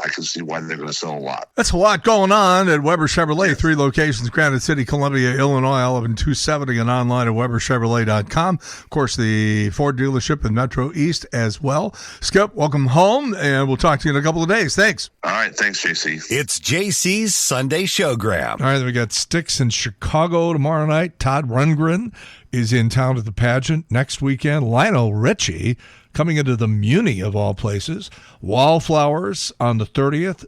I can see why they're going to sell a lot. That's a lot going on at Weber Chevrolet. 3 locations, Granite City, Columbia, Illinois, all of them 270, and online at WeberChevrolet.com. Of course, the Ford dealership in Metro East as well. Skip, welcome home, and we'll talk to you in a couple of days. Thanks. All right. Thanks, JC. It's JC's Sunday Showgram. All right, then we got Styx in Chicago tomorrow night. Todd Rundgren is in town at the pageant next weekend. Lionel Richie coming into the Muni of all places. Wallflowers on the 30th.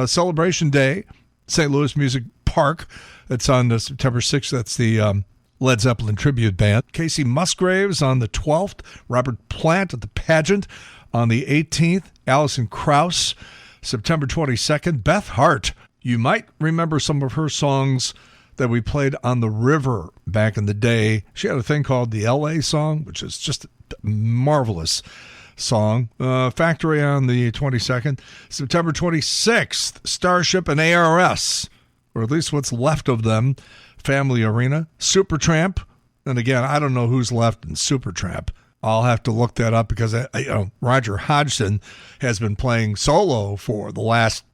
Celebration Day, St. Louis Music Park. That's on September 6th. That's the Led Zeppelin tribute band. Casey Musgraves on the 12th. Robert Plant at the pageant on the 18th. Alison Krauss, September 22nd. Beth Hart. You might remember some of her songs that we played on the river back in the day. She had a thing called the LA song, which is just a marvelous song. Factory on the 22nd. September 26th, Starship and ARS, or at least what's left of them. Family Arena. Supertramp. And again, I don't know who's left in Supertramp. I'll have to look that up because Roger Hodgson has been playing solo for the last,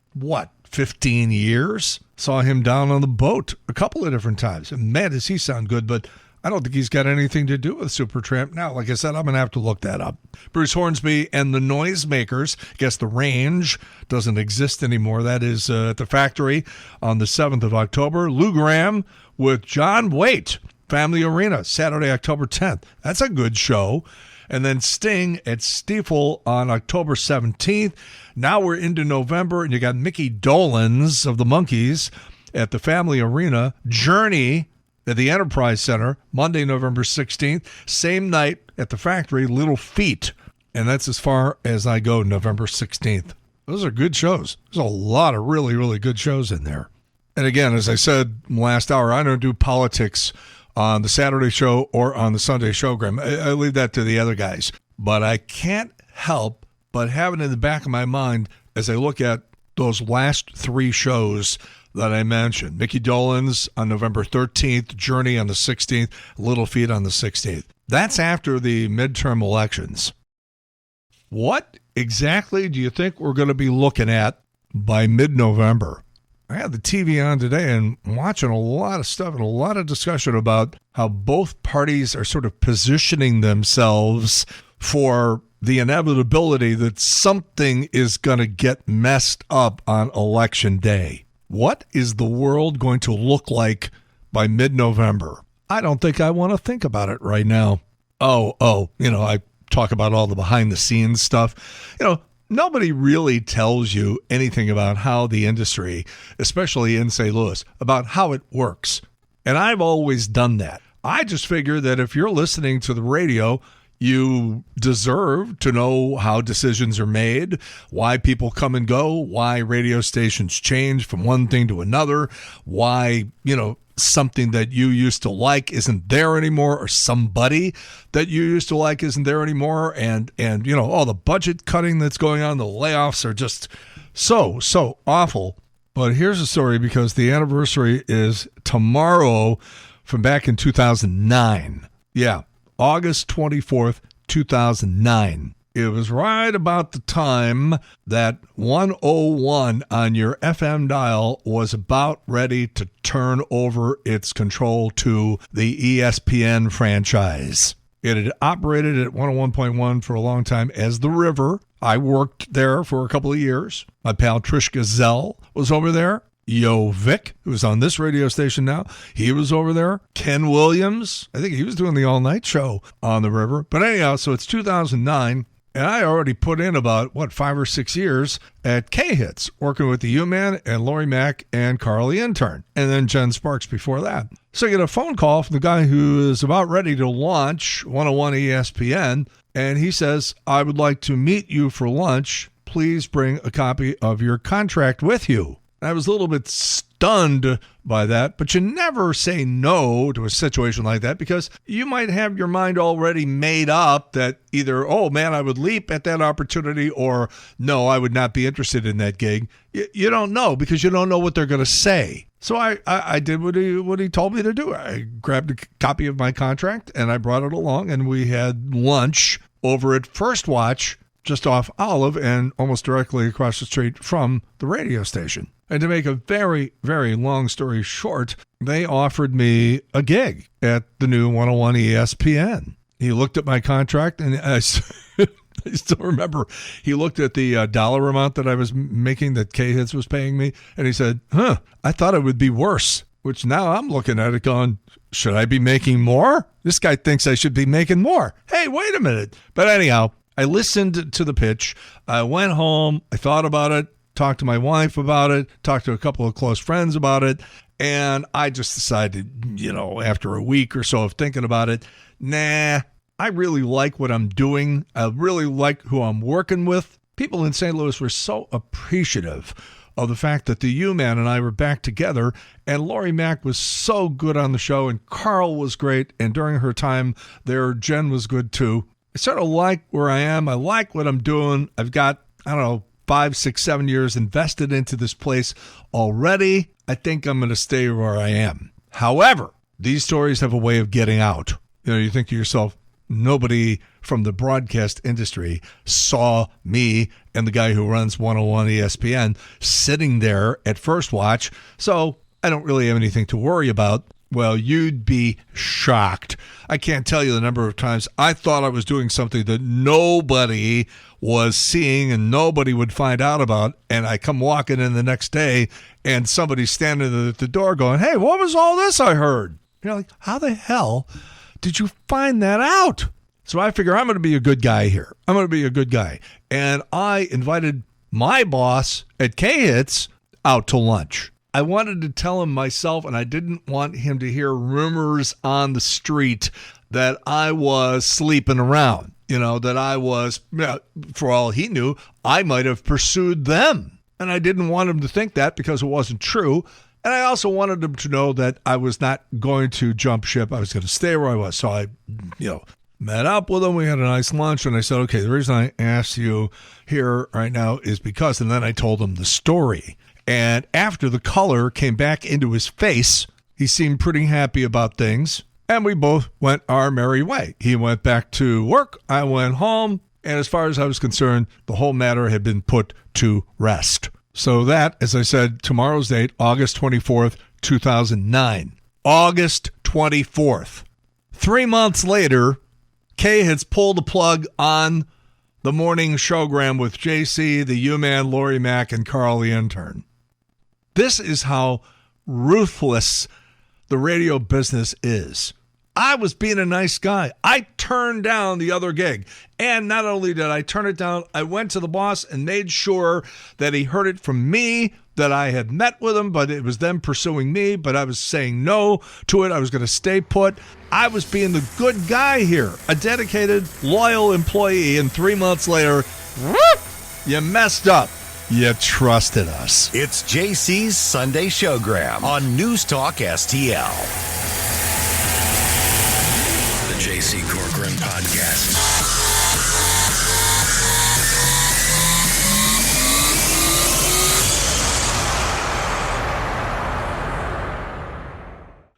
15 years? Saw him down on the boat a couple of different times. And man, does he sound good. But I don't think he's got anything to do with Supertramp now. Like I said, I'm going to have to look that up. Bruce Hornsby and the Noisemakers. I guess the Range doesn't exist anymore. That is at the Factory on the 7th of October. Lou Gramm with John Waite, Family Arena, Saturday, October 10th. That's a good show. And then Sting at Stiefel on October 17th. Now we're into November, and you got Mickey Dolenz of the Monkees at the Family Arena. Journey at the Enterprise Center, Monday, November 16th. Same night at the Factory, Little Feat. And that's as far as I go, November 16th. Those are good shows. There's a lot of really, really good shows in there. And again, as I said last hour, I don't do politics on the Saturday show or on the Sunday Showgram. I leave that to the other guys. But I can't help but have it in the back of my mind as I look at those last three shows that I mentioned. Mickey Dolenz on November 13th, Journey on the 16th, Little Feat on the 16th. That's after the midterm elections. What exactly do you think we're going to be looking at by mid-November? I had the TV on today and watching a lot of stuff and a lot of discussion about how both parties are sort of positioning themselves for the inevitability that something is going to get messed up on Election Day. What is the world going to look like by mid-November? I don't think I want to think about it right now. I talk about all the behind-the-scenes stuff. Nobody really tells you anything about how the industry, especially in St. Louis, about how it works. And I've always done that. I just figure that if you're listening to the radio, you deserve to know how decisions are made, why people come and go, why radio stations change from one thing to another, why, something that you used to like isn't there anymore, or somebody that you used to like isn't there anymore, and all the budget cutting that's going on, the layoffs are just so awful. But here's a story, because the anniversary is tomorrow from back in 2009. Yeah, August 24th, 2009. It was right about the time that 101 on your FM dial was about ready to turn over its control to the ESPN franchise. It had operated at 101.1 for a long time as The River. I worked there for a couple of years. My pal Trish Gazelle was over there. Yo Vic, who's on this radio station now, he was over there. Ken Williams, I think he was doing the all-night show on The River. But anyhow, so it's 2009. And I already put in about, 5 or 6 years at K-Hits, working with the U-Man and Lori Mack and Carl the Intern, and then Jen Sparks before that. So I get a phone call from the guy who is about ready to launch 101 ESPN, and he says, I would like to meet you for lunch. Please bring a copy of your contract with you. I was a little bit stunned by that, but you never say no to a situation like that, because you might have your mind already made up that either, oh man, I would leap at that opportunity, or no, I would not be interested in that gig. You don't know, because you don't know what they're going to say. So I did what he told me to do. I grabbed a copy of my contract and I brought it along, and we had lunch over at First Watch, just off Olive and almost directly across the street from the radio station. And to make a very, very long story short, they offered me a gig at the new 101 ESPN. He looked at my contract, and I still remember, he looked at the dollar amount that I was making, that K-Hits was paying me, and he said, I thought it would be worse, which now I'm looking at it going, should I be making more? This guy thinks I should be making more. Hey, wait a minute. But anyhow, I listened to the pitch. I went home. I thought about it. Talked to my wife about it, talked to a couple of close friends about it, and I just decided, after a week or so of thinking about it, I really like what I'm doing. I really like who I'm working with. People in St. Louis were so appreciative of the fact that the U-Man and I were back together, and Lori Mack was so good on the show, and Carl was great, and during her time there, Jen was good too. I sort of like where I am. I like what I'm doing. I've got, 5, 6, 7 years invested into this place already. I think I'm going to stay where I am. However, these stories have a way of getting out. You think to yourself, nobody from the broadcast industry saw me and the guy who runs 101 ESPN sitting there at First Watch, so I don't really have anything to worry about. Well, you'd be shocked. I can't tell you the number of times I thought I was doing something that nobody was seeing and nobody would find out about, and I come walking in the next day and somebody's standing at the door going, "Hey, what was all this I heard?" You're like, how the hell did you find that out? So I figure I'm going to be a good guy here. I'm going to be a good guy. And I invited my boss at K-Hits out to lunch. I wanted to tell him myself, and I didn't want him to hear rumors on the street that I was sleeping around. That I was, for all he knew, I might have pursued them. And I didn't want him to think that because it wasn't true. And I also wanted him to know that I was not going to jump ship. I was going to stay where I was. So I, met up with him. We had a nice lunch. And I said, okay, the reason I asked you here right now is because, and then I told him the story. And after the color came back into his face, he seemed pretty happy about things. And we both went our merry way. He went back to work. I went home. And as far as I was concerned, the whole matter had been put to rest. So that, as I said, tomorrow's date, August 24th, 2009. August 24th. 3 months later, Kay has pulled the plug on the morning showgram with JC, the U-Man, Lori Mack, and Carl the intern. This is how ruthless the radio business is. I was being a nice guy. I turned down the other gig. And not only did I turn it down, I went to the boss and made sure that he heard it from me, that I had met with him, but it was them pursuing me, but I was saying no to it. I was going to stay put. I was being the good guy here, a dedicated, loyal employee, and 3 months later, whoop, you messed up. You trusted us. It's JC's Sunday Showgram on NewsTalkSTL. The JC Corcoran Podcast.